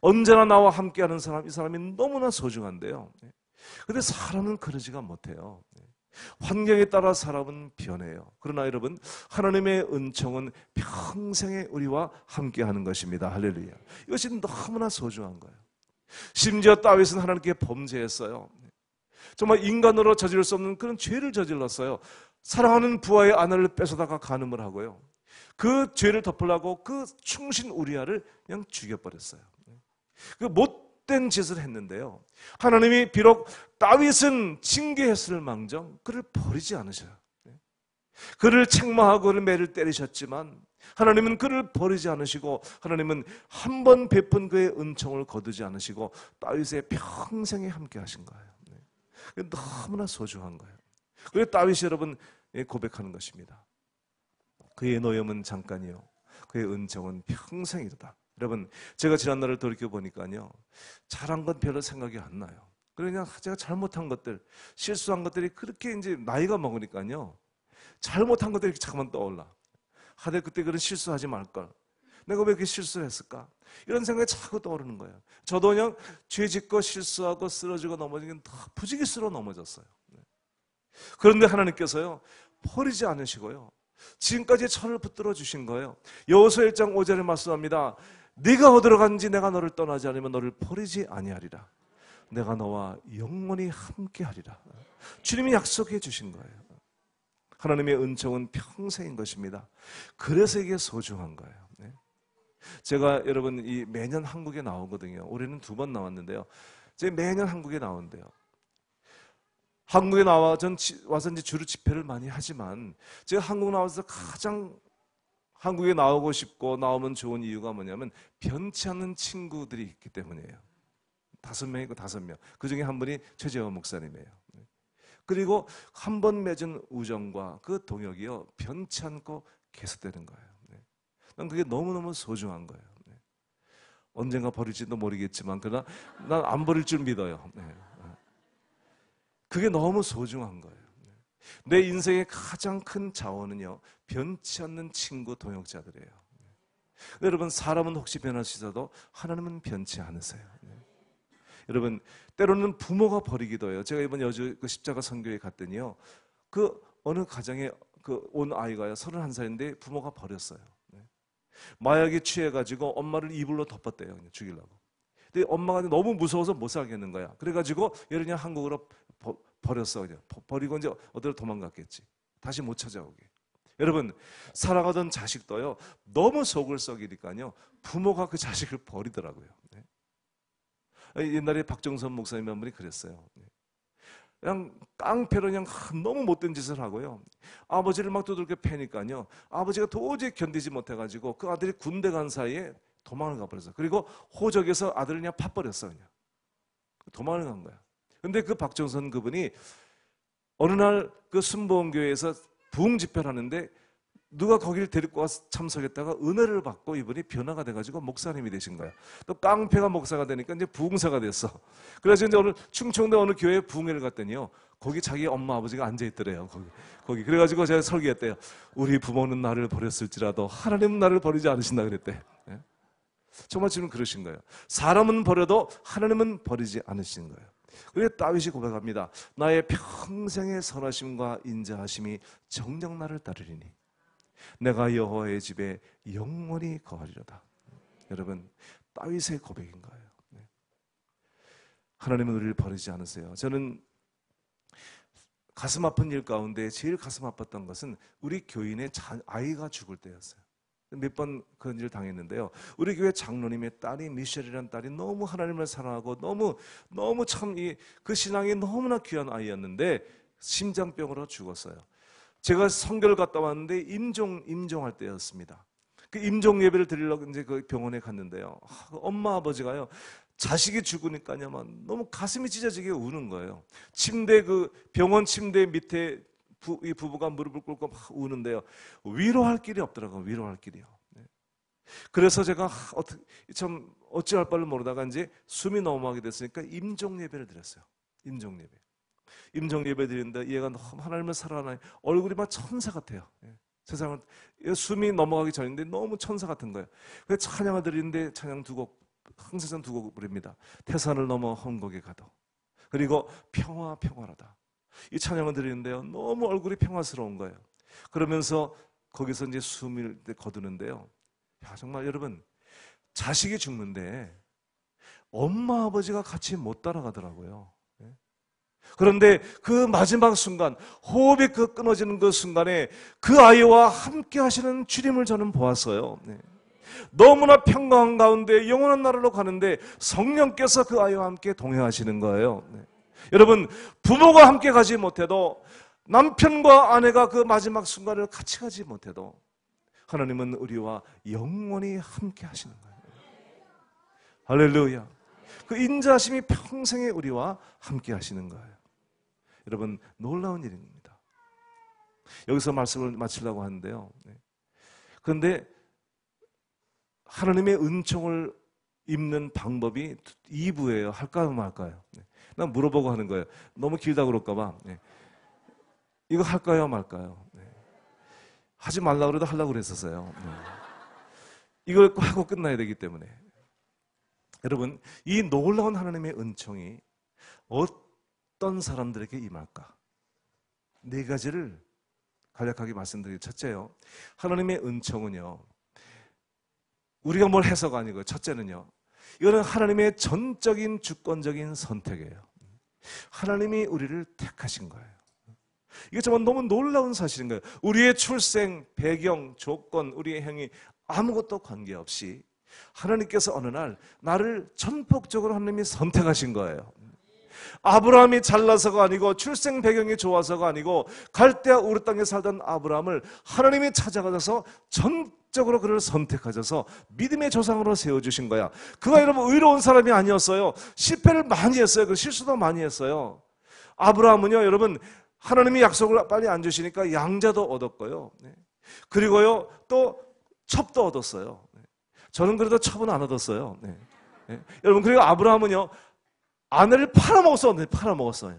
Speaker 1: 언제나 나와 함께하는 사람, 이 사람이 너무나 소중한데요. 근데 사람은 그러지가 못해요. 환경에 따라 사람은 변해요. 그러나 여러분, 하나님의 은총은 평생에 우리와 함께하는 것입니다. 할렐루야. 이것이 너무나 소중한 거예요. 심지어 다윗은 하나님께 범죄했어요. 정말 인간으로 저지를 수 없는 그런 죄를 저질렀어요. 사랑하는 부하의 아내를 뺏어다가 간음을 하고요. 그 죄를 덮으려고 그 충신 우리아를 그냥 죽여버렸어요. 그 못된 짓을 했는데요. 하나님이 비록 다윗은 징계했을 망정 그를 버리지 않으셔요. 그를 책망하고 그를 매를 때리셨지만 하나님은 그를 버리지 않으시고 하나님은 한 번 베푼 그의 은총을 거두지 않으시고 다윗의 평생에 함께 하신 거예요. 너무나 소중한 거예요. 그래서 다윗이 여러분 고백하는 것입니다. 그의 노염은 잠깐이요 그의 은총은 평생이다. 여러분, 제가 지난날을 돌이켜 보니까요, 잘한 건 별로 생각이 안 나요. 그냥 제가 잘못한 것들, 실수한 것들이 그렇게 이제 나이가 먹으니까요, 잘못한 것들이 이렇게 잠깐만 떠올라. 하대 그때 그런 실수하지 말걸. 내가 왜 이렇게 실수를 했을까? 이런 생각이 자꾸 떠오르는 거예요. 저도 그냥 죄 짓고 실수하고 쓰러지고 넘어지긴 다 부지기수로 넘어졌어요. 그런데 하나님께서요, 버리지 않으시고요, 지금까지 저를 붙들어 주신 거예요. 여호수아 1장 5절에 말씀합니다. 네가 어디로 간지 내가 너를 떠나지 않으면 너를 버리지 아니하리라. 내가 너와 영원히 함께하리라. 주님이 약속해 주신 거예요. 하나님의 은총은 평생인 것입니다. 그래서 이게 소중한 거예요. 제가 여러분 매년 한국에 나오거든요. 올해는 2번 나왔는데요. 제가 매년 한국에 나오는데요. 한국에 와서 이제 주로 집회를 많이 하지만 제가 한국 나와서 가장 한국에 나오고 싶고 나오면 좋은 이유가 뭐냐면 변치 않는 친구들이 있기 때문이에요. 5명이고 5명. 그 중에 한 분이 최재원 목사님이에요. 그리고 한 번 맺은 우정과 그 동역이요, 변치 않고 계속되는 거예요. 난 그게 너무너무 소중한 거예요. 언젠가 버릴지도 모르겠지만 그러나 난 안 버릴 줄 믿어요. 그게 너무 소중한 거예요. 내 인생의 가장 큰 자원은요, 변치 않는 친구 동역자들이에요. 여러분, 사람은 혹시 변하시더라도 하나님은 변치 않으세요. 여러분, 때로는 부모가 버리기도 해요. 제가 이번 여주 십자가 선교에 갔더니요, 그 어느 가정에 온 아이가요, 31살인데 부모가 버렸어요. 마약에 취해가지고 엄마를 이불로 덮었대요. 그냥 죽이려고. 근데 엄마가 너무 무서워서 못 살겠는 거야. 그래가지고 얘를 그냥 한국으로 버렸어. 그냥 버리고 이제 어디로 도망갔겠지. 다시 못 찾아오게. 여러분, 살아가던 자식도요, 너무 속을 썩이니까요, 부모가 그 자식을 버리더라고요. 옛날에 박정선 목사님 한 분이 그랬어요. 그냥 깡패로 그냥 너무 못된 짓을 하고요, 아버지를 막 두들겨 패니까요, 아버지가 도저히 견디지 못해가지고 그 아들이 군대 간 사이에 도망을 가버렸어요. 그리고 호적에서 아들을 그냥 팥버렸어. 그냥 도망을 간 거야. 근데 그 박정선 그분이 어느 날 그 순복음교회에서 부흥 집회를 하는데 누가 거기를 데리고 와서 참석했다가 은혜를 받고 이분이 변화가 돼가지고 목사님이 되신 거야. 또 깡패가 목사가 되니까 이제 부흥사가 됐어. 그래서 이제 오늘 충청도 어느 교회에 부흥회를 갔더니요, 거기 자기 엄마 아버지가 앉아있더래요. 거기. 그래가지고 제가 설교했대요. 우리 부모는 나를 버렸을지라도 하나님은 나를 버리지 않으신다 그랬대. 정말 지금 그러신 거예요. 사람은 버려도 하나님은 버리지 않으신 거예요. 그래서 다윗이 고백합니다. 나의 평생의 선하심과 인자하심이 정녕 나를 따르리니 내가 여호와의 집에 영원히 거하리로다. 여러분, 다윗의 고백인 거예요. 하나님은 우리를 버리지 않으세요. 저는 가슴 아픈 일 가운데 제일 가슴 아팠던 것은 우리 교인의 아이가 죽을 때였어요. 몇 번 그런 일을 당했는데요. 우리 교회 장로님의 딸이 미셸이라는 딸이 너무 하나님을 사랑하고 너무 참 그 신앙이 너무나 귀한 아이였는데 심장병으로 죽었어요. 제가 선교를 갔다 왔는데 임종할 때였습니다. 그 임종 예배를 드리려고 이제 그 병원에 갔는데요. 엄마 아버지가요, 자식이 죽으니까요, 너무 가슴이 찢어지게 우는 거예요. 병원 침대 밑에 이 부부가 무릎을 꿇고 막 우는데요. 위로할 길이 없더라고요. 위로할 길이요. 그래서 제가 참 어찌할 바를 모르다가 이제 숨이 넘어가게 됐으니까 임종 예배를 드렸어요. 임종 예배 드리는데 얘가 너무 하나님을 사랑하는 얼굴이 막 천사 같아요. 세상을 숨이 넘어가기 전인데 너무 천사 같은 거예요. 그래서 찬양을 드리는데 찬양 항상 2곡 부릅니다. 태산을 넘어 헝곡에 가도, 그리고 평화로다. 이 찬양을 드리는데요, 너무 얼굴이 평화스러운 거예요. 그러면서 거기서 이제 숨을 거두는데요, 야, 정말 여러분, 자식이 죽는데 엄마 아버지가 같이 못 따라가더라고요. 그런데 그 마지막 순간, 호흡이 끊어지는 그 순간에 그 아이와 함께 하시는 주님을 저는 보았어요. 너무나 평강한 가운데 영원한 나라로 가는데 성령께서 그 아이와 함께 동행하시는 거예요. 여러분, 부모가 함께 가지 못해도, 남편과 아내가 그 마지막 순간을 같이 가지 못해도 하나님은 우리와 영원히 함께 하시는 거예요. 할렐루야. 그 인자하심이 평생에 우리와 함께 하시는 거예요. 여러분, 놀라운 일입니다. 여기서 말씀을 마치려고 하는데요, 그런데 하나님의 은총을 입는 방법이 2부예요. 할까요 말까요? 난 물어보고 하는 거예요. 너무 길다 그럴까 봐. 이거 할까요 말까요? 하지 말라고 그래도 하려고 그랬었어요. 이걸 하고 끝나야 되기 때문에. 여러분, 이 놀라운 하나님의 은총이 어떤 사람들에게 임할까? 4가지를 간략하게 말씀드리고, 첫째요, 하나님의 은총은요, 우리가 뭘 해서가 아니고, 첫째는요, 이거는 하나님의 전적인 주권적인 선택이에요. 하나님이 우리를 택하신 거예요. 이게 정말 너무 놀라운 사실인 거예요. 우리의 출생, 배경, 조건, 우리의 행위 아무것도 관계없이 하나님께서 어느 날 나를 전폭적으로 하나님이 선택하신 거예요. 아브라함이 잘나서가 아니고, 출생 배경이 좋아서가 아니고, 갈대아 우르 땅에 살던 아브라함을 하나님이 찾아가셔서 전적으로 그를 선택하셔서 믿음의 조상으로 세워주신 거야. 그가 여러분 의로운 사람이 아니었어요. 실패를 많이 했어요. 그 실수도 많이 했어요. 아브라함은요, 여러분, 하나님이 약속을 빨리 안 주시니까 양자도 얻었고요, 그리고요 또 첩도 얻었어요. 저는 그래도 첩은 안 얻었어요. 여러분, 그리고 아브라함은요, 아내를 팔아먹었어요.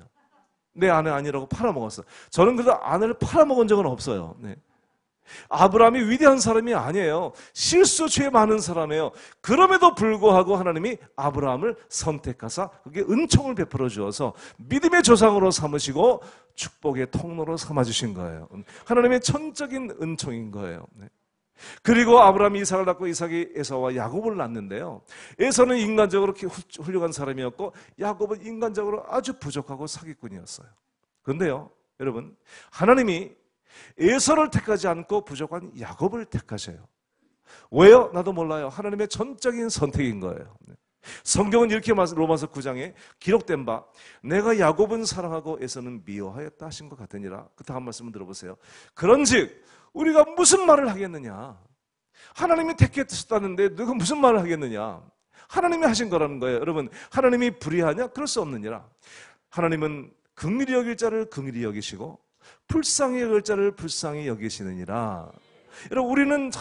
Speaker 1: 내 아내 아니라고 팔아먹었어요. 저는 그래도 아내를 팔아먹은 적은 없어요. 아브라함이 위대한 사람이 아니에요. 실수 죄 많은 사람이에요. 그럼에도 불구하고 하나님이 아브라함을 선택하사 그게 은총을 베풀어 주어서 믿음의 조상으로 삼으시고 축복의 통로로 삼아주신 거예요. 하나님의 천적인 은총인 거예요. 그리고 아브라함이 이삭을 낳고, 이삭이 에사와 야곱을 낳는데요, 에사는 인간적으로 훌륭한 사람이었고 야곱은 인간적으로 아주 부족하고 사기꾼이었어요. 그런데요, 여러분, 하나님이 에사를 택하지 않고 부족한 야곱을 택하셔요. 왜요? 나도 몰라요. 하나님의 전적인 선택인 거예요. 성경은 이렇게 로마서 9장에 기록된 바, 내가 야곱은 사랑하고 에사는 미워하였다 하신 것 같으니라. 그 다음 말씀을 들어보세요. 그런즉 우리가 무슨 말을 하겠느냐? 하나님이 택했다는데 누가 무슨 말을 하겠느냐? 하나님이 하신 거라는 거예요. 여러분, 하나님이 불의하냐? 그럴 수 없느니라. 하나님은 긍휼히 여길 자를 긍휼히 여기시고 불쌍히 여길 자를 불쌍히 여기시느니라. 여러분, 우리는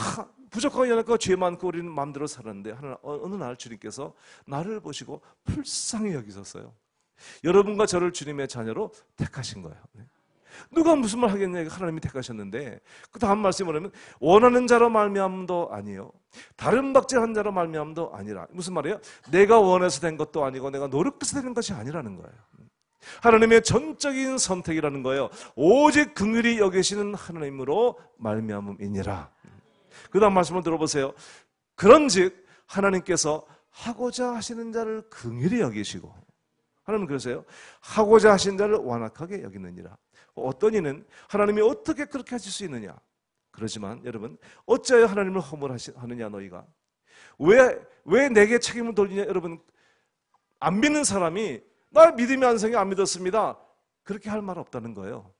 Speaker 1: 부족하고 연약하고 죄 많고 우리는 마음대로 살았는데 어느 날 주님께서 나를 보시고 불쌍히 여기셨어요. 여러분과 저를 주님의 자녀로 택하신 거예요. 누가 무슨 말 하겠냐? 하나님이 택하셨는데, 그 다음 말씀이 뭐냐면, 원하는 자로 말미암음도 아니요 다른 박제한 자로 말미암음도 아니라. 무슨 말이에요? 내가 원해서 된 것도 아니고 내가 노력해서 된 것이 아니라는 거예요. 하나님의 전적인 선택이라는 거예요. 오직 긍휼히 여기시는 하나님으로 말미암음이니라. 그 다음 말씀을 들어보세요. 그런즉 하나님께서 하고자 하시는 자를 긍휼히 여기시고, 하나님은 그러세요. 하고자 하신 자를 완악하게 여기느니라. 어떤 이는 하나님이 어떻게 그렇게 하실 수 있느냐? 그러지만 여러분, 어찌하여 하나님을 허물하느냐 너희가? 왜 내게 책임을 돌리냐? 여러분, 안 믿는 사람이 나 믿음이 안 생겨 안 믿었습니다, 그렇게 할 말 없다는 거예요.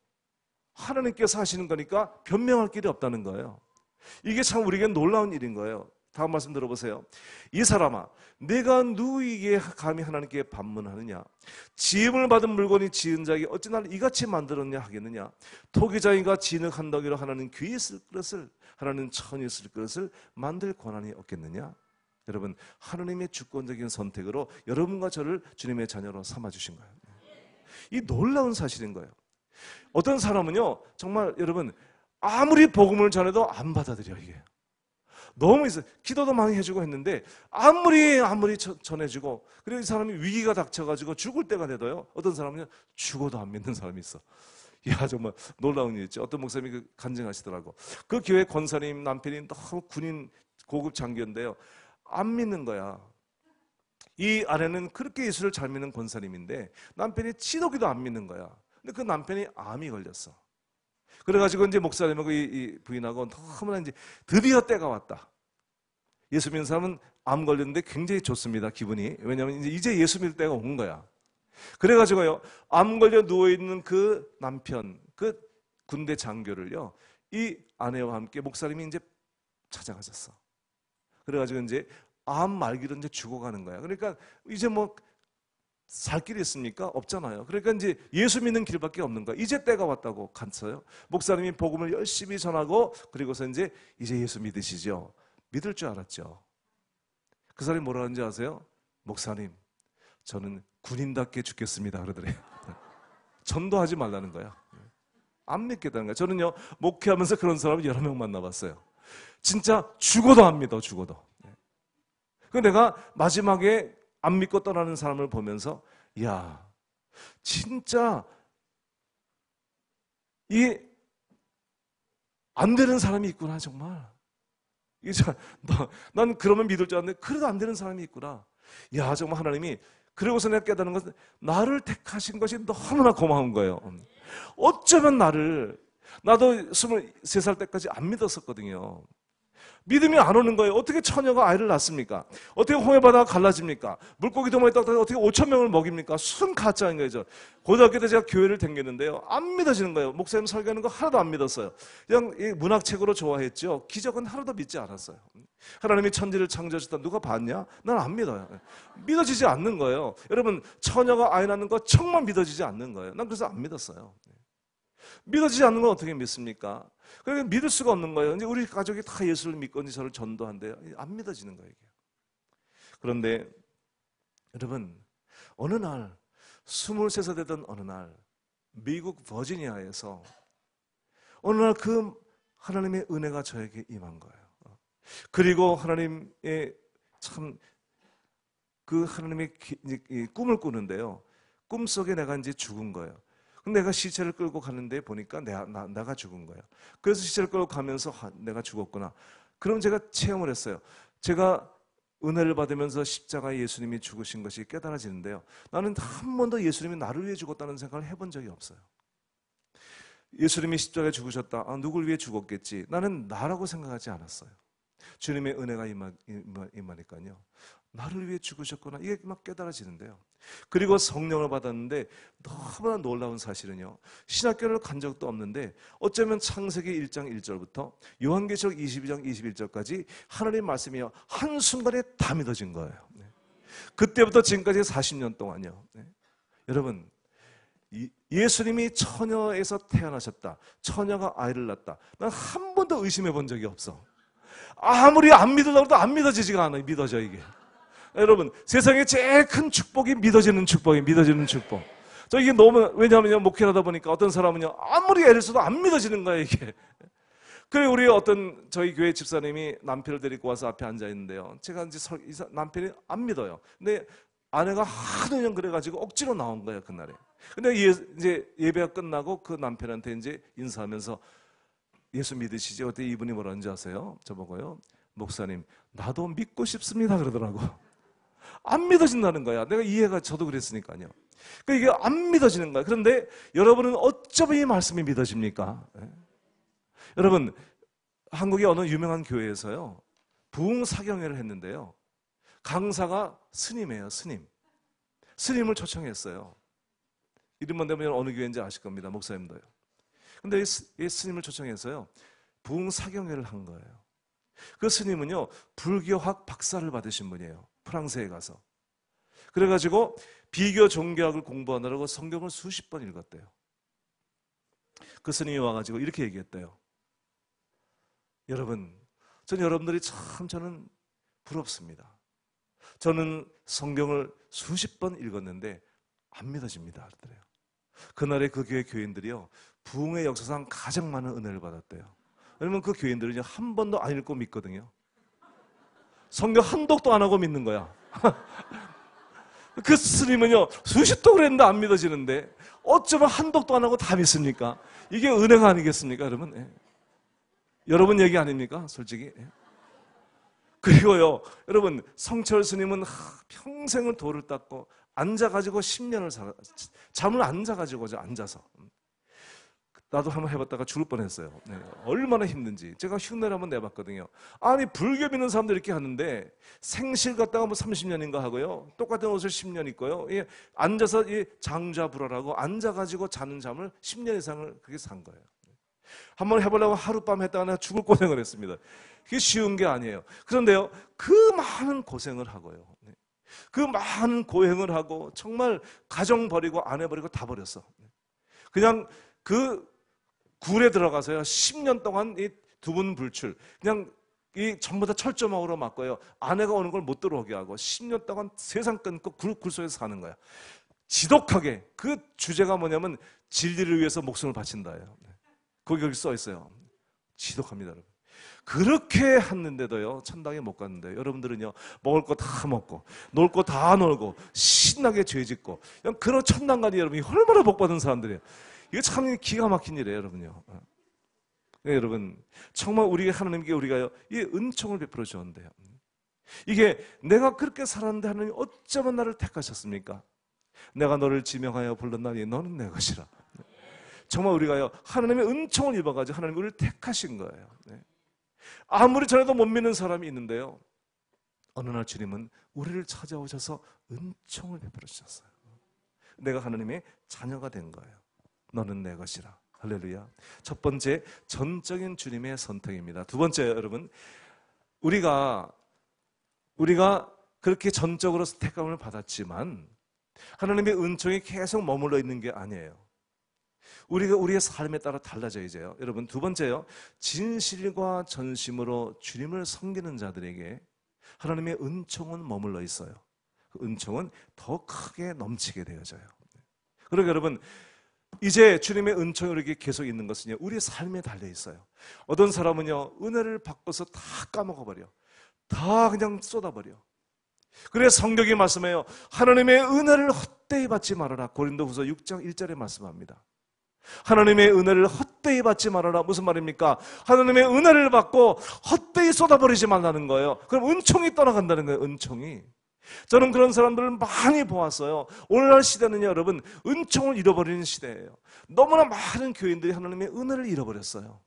Speaker 1: 하나님께서 하시는 거니까 변명할 길이 없다는 거예요. 이게 참 우리에게 놀라운 일인 거예요. 다음 말씀 들어보세요. 이 사람아, 내가 누구에게 감히 하나님께 반문하느냐? 지음을 받은 물건이 지은 자에게 어찌 나를 이같이 만들었냐 하겠느냐? 토기장이가 진흙한더기로 하나는 귀에 쓸 그릇을, 하나는 천이 쓸 그릇을 만들 권한이 없겠느냐? 여러분, 하나님의 주권적인 선택으로 여러분과 저를 주님의 자녀로 삼아주신 거예요. 이 놀라운 사실인 거예요. 어떤 사람은요, 정말 여러분, 아무리 복음을 전해도 안 받아들여. 이게 너무 있어요. 기도도 많이 해주고 했는데 아무리 전해주고, 그리고 이 사람이 위기가 닥쳐가지고 죽을 때가 돼도요, 어떤 사람은 죽어도 안 믿는 사람이 있어. 야, 정말 놀라운 일이죠. 어떤 목사님이 간증하시더라고. 그 교회 권사님 남편이 너무 군인 고급 장교인데요, 안 믿는 거야. 이 아내는 그렇게 예수를 잘 믿는 권사님인데 남편이 치도기도 안 믿는 거야. 근데 그 남편이 암이 걸렸어. 그래가지고 이제 목사님하고 이 부인하고 너무나 이제 드디어 때가 왔다. 예수 믿는 사람은 암 걸렸는데 굉장히 좋습니다, 기분이. 왜냐하면 이제 예수 믿을 때가 온 거야. 그래가지고요, 암 걸려 누워있는 그 남편, 그 군대 장교를요, 이 아내와 함께 목사님이 이제 찾아가셨어. 그래가지고 이제 암 말기로 이제 죽어가는 거야. 그러니까 이제 뭐 살 길이 있습니까? 없잖아요. 그러니까 이제 예수 믿는 길밖에 없는 거야. 이제 때가 왔다고 갔어요. 목사님이 복음을 열심히 전하고, 그리고서 이제 예수 믿으시죠? 믿을 줄 알았죠. 그 사람이 뭐라 하는지 아세요? 목사님, 저는 군인답게 죽겠습니다. 그러더래요. 전도하지 말라는 거야. 안 믿겠다는 거야. 저는요, 목회하면서 그런 사람을 여러 명 만나봤어요. 진짜 죽어도 안 믿어, 죽어도. 그 내가 마지막에 안 믿고 떠나는 사람을 보면서, 야, 진짜 이 안 되는 사람이 있구나, 정말. 난 그러면 믿을 줄 알았는데 그래도 안 되는 사람이 있구나. 야, 정말 하나님이. 그러고서 내가 깨달은 것은 나를 택하신 것이 너무나 고마운 거예요. 어쩌면 나도 23살 때까지 안 믿었었거든요. 믿음이 안 오는 거예요. 어떻게 처녀가 아이를 낳습니까? 어떻게 홍해바다가 갈라집니까? 물고기 도마에 떡 어떻게 5천 명을 먹입니까? 순 가짜인 거죠. 고등학교 때 제가 교회를 다녔는데요, 안 믿어지는 거예요. 목사님 설교하는 거 하나도 안 믿었어요. 그냥 문학책으로 좋아했죠. 기적은 하나도 믿지 않았어요. 하나님이 천지를 창조하셨다 누가 봤냐? 난 안 믿어요. 믿어지지 않는 거예요. 여러분, 처녀가 아이 낳는 거 정말 믿어지지 않는 거예요. 난 그래서 안 믿었어요. 믿어지지 않는 건 어떻게 믿습니까? 그러니까 믿을 수가 없는 거예요. 이제 우리 가족이 다 예수를 믿고 이제 저를 전도한대요. 안 믿어지는 거예요, 이게. 그런데 여러분, 어느 날 23살 되던 어느 날 미국 버지니아에서 어느 날 그 하나님의 은혜가 저에게 임한 거예요. 그리고 하나님의 참 그 하나님의 꿈을 꾸는데요, 꿈속에 내가 이제 죽은 거예요. 내가 시체를 끌고 가는데 보니까 내가 죽은 거예요. 그래서 시체를 끌고 가면서 내가 죽었구나. 그럼 제가 체험을 했어요. 제가 은혜를 받으면서 십자가에 예수님이 죽으신 것이 깨달아지는데요, 나는 한 번도 예수님이 나를 위해 죽었다는 생각을 해본 적이 없어요. 예수님이 십자가에 죽으셨다. 누굴 위해 죽었겠지. 나는 나라고 생각하지 않았어요. 주님의 은혜가 임하니까요, 나를 위해 죽으셨구나, 이게 막 깨달아지는데요. 그리고 성령을 받았는데 너무나 놀라운 사실은요, 신학교를 간 적도 없는데 어쩌면 창세기 1장 1절부터 요한계시록 22장 21절까지 하나님 말씀이요, 한순간에 다 믿어진 거예요. 그때부터 지금까지 40년 동안요. 여러분, 예수님이 처녀에서 태어나셨다, 처녀가 아이를 낳았다, 난 한 번도 의심해 본 적이 없어. 아무리 안 믿으려고 해도 안 믿어지지가 않아요. 믿어져, 이게. 여러분, 세상에 제일 큰 축복이 믿어지는 축복이에요. 믿어지는 축복. 저 이게 너무, 왜냐하면 목회를 하다 보니까 어떤 사람은요, 아무리 애를 써도 안 믿어지는 거예요, 이게. 그래, 우리 어떤 저희 교회 집사님이 남편을 데리고 와서 앞에 앉아 있는데요, 제가 이제 남편이 안 믿어요. 근데 아내가 하도 그냥 그래가지고 억지로 나온 거예요, 그날에. 근데 이제 예배가 끝나고 그 남편한테 이제 인사하면서 예수 믿으시죠? 그때 이분이 뭐라는지 아세요? 저보고요, 목사님, 나도 믿고 싶습니다. 그러더라고. 안 믿어진다는 거야. 내가 이해가, 저도 그랬으니까요. 그러니까 이게 안 믿어지는 거야. 그런데 여러분은 어쩌면 이 말씀이 믿어집니까? 여러분, 한국의 어느 유명한 교회에서요, 부흥 사경회를 했는데요, 강사가 스님이에요. 스님을 초청했어요. 이름만 대면 어느 교회인지 아실 겁니다. 목사님도요. 근데 이 스님을 초청해서요, 부흥 사경회를 한 거예요. 그 스님은요, 불교학 박사를 받으신 분이에요. 프랑스에 가서. 그래가지고 비교 종교학을 공부하느라고 성경을 수십 번 읽었대요. 그 스님이 와가지고 이렇게 얘기했대요. 여러분, 여러분들이 참 저는 부럽습니다. 저는 성경을 수십 번 읽었는데 안 믿어집니다. 그러더래요. 그날의 그 교회 교인들이요, 부흥의 역사상 가장 많은 은혜를 받았대요. 왜냐면 그 교인들은 한 번도 안 읽고 믿거든요. 성경 한 독도 안 하고 믿는 거야. 그 스님은요, 수십 독을 했는데 안 믿어지는데 어쩌면 한 독도 안 하고 다 믿습니까? 이게 은혜가 아니겠습니까, 여러분? 예. 여러분 얘기 아닙니까, 솔직히? 예. 그리고요, 여러분, 성철 스님은 평생을 돌을 닦고 앉아가지고 10년을 잠을 안 자가지고 앉아서. 나도 한번 해봤다가 죽을 뻔했어요. 네, 얼마나 힘든지. 제가 흉내를 한번 내봤거든요. 아니, 불교 믿는 사람들 이렇게 하는데 생실 갔다가 뭐 30년인가 하고요. 똑같은 옷을 10년 입고요. 예, 앉아서 장좌불화라고 앉아가지고 자는 잠을 10년 이상을 그렇게 산 거예요. 한번 해보려고 하룻밤 했다가 내가 죽을 고생을 했습니다. 그게 쉬운 게 아니에요. 그런데요, 그 많은 고생을 하고요. 그 많은 고행을 하고 정말 가정 버리고 아내 버리고 다 버렸어. 그냥 그 굴에 들어가서요 10년 동안 이 두 분 불출 그냥 이 전부 다 철조망으로 막고요. 아내가 오는 걸 못 들어오게 하고 10년 동안 세상 끊고 굴 속에서 사는 거야. 지독하게. 그 주제가 뭐냐면 진리를 위해서 목숨을 바친다예요. 거기 써 있어요. 지독합니다, 여러분. 그렇게 했는데도요 천당에 못 갔는데 여러분들은요 먹을 거 다 먹고 놀 거 다 놀고 신나게 죄 짓고 그냥 그런 천당 가니 여러분이 얼마나 복 받은 사람들이에요. 이거 참 기가 막힌 일이에요, 여러분요. 네, 여러분 정말 우리가 하나님께 우리가요 이 은총을 베풀어 주었는데요. 이게 내가 그렇게 살았는데 하나님 어쩌면 나를 택하셨습니까? 내가 너를 지명하여 불렀나니 너는 내 것이라. 정말 우리가요 하나님의 은총을 입어가지고 하나님 우리를 택하신 거예요. 네. 아무리 전에도 못 믿는 사람이 있는데요 어느 날 주님은 우리를 찾아오셔서 은총을 베풀어 주셨어요. 내가 하나님의 자녀가 된 거예요. 너는 내 것이라. 할렐루야. 첫 번째, 전적인 주님의 선택입니다. 두 번째, 여러분, 우리가 그렇게 전적으로 택감을 받았지만 하나님의 은총이 계속 머물러 있는 게 아니에요. 우리가 우리의 삶에 따라 달라져야죠. 여러분, 두 번째요, 진실과 전심으로 주님을 섬기는 자들에게 하나님의 은총은 머물러 있어요. 그 은총은 더 크게 넘치게 되어져요. 그러니까 여러분, 이제 주님의 은총이 우리에게 계속 있는 것은요 우리의 삶에 달려 있어요. 어떤 사람은요 은혜를 받고서 다 까먹어버려. 다 그냥 쏟아버려. 그래서 성경이 말씀해요. 하나님의 은혜를 헛되이 받지 말아라. 고린도후서 6장 1절에 말씀합니다. 하나님의 은혜를 헛되이 받지 말아라. 무슨 말입니까? 하나님의 은혜를 받고 헛되이 쏟아버리지 말라는 거예요. 그럼 은총이 떠나간다는 거예요. 은총이. 저는 그런 사람들을 많이 보았어요. 오늘날 시대는 여러분 은총을 잃어버리는 시대예요. 너무나 많은 교인들이 하나님의 은혜를 잃어버렸어요.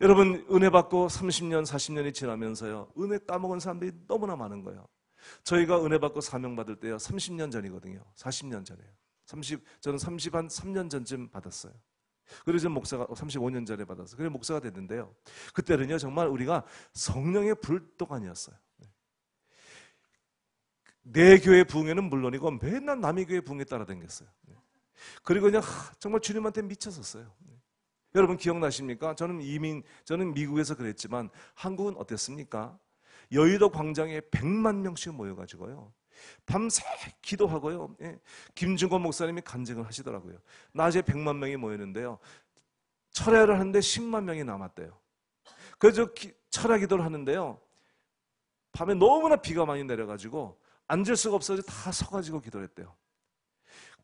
Speaker 1: 여러분 은혜 받고 30년 40년이 지나면서요 은혜 까먹은 사람들이 너무나 많은 거예요. 저희가 은혜 받고 사명 받을 때요 30년 전이거든요. 40년 전이에요. 저는 3년 전쯤 받았어요. 그래서 목사가 35년 전에 받았어요. 그래서 목사가 됐는데요 그때는요 정말 우리가 성령의 불도관이었어요. 내 교회 부흥회는 물론이고 맨날 남의 교회 부흥회 따라다녔어요. 그리고 그냥 정말 주님한테 미쳤었어요. 여러분 기억나십니까? 저는 미국에서 그랬지만 한국은 어땠습니까? 여의도 광장에 100만 명씩 모여가지고요 밤새 기도하고요. 김중건 목사님이 간증을 하시더라고요. 낮에 100만 명이 모였는데요 철야를 하는데 10만 명이 남았대요. 그래서 철야 기도를 하는데요 밤에 너무나 비가 많이 내려가지고 앉을 수가 없어서 다 서가지고 기도를 했대요.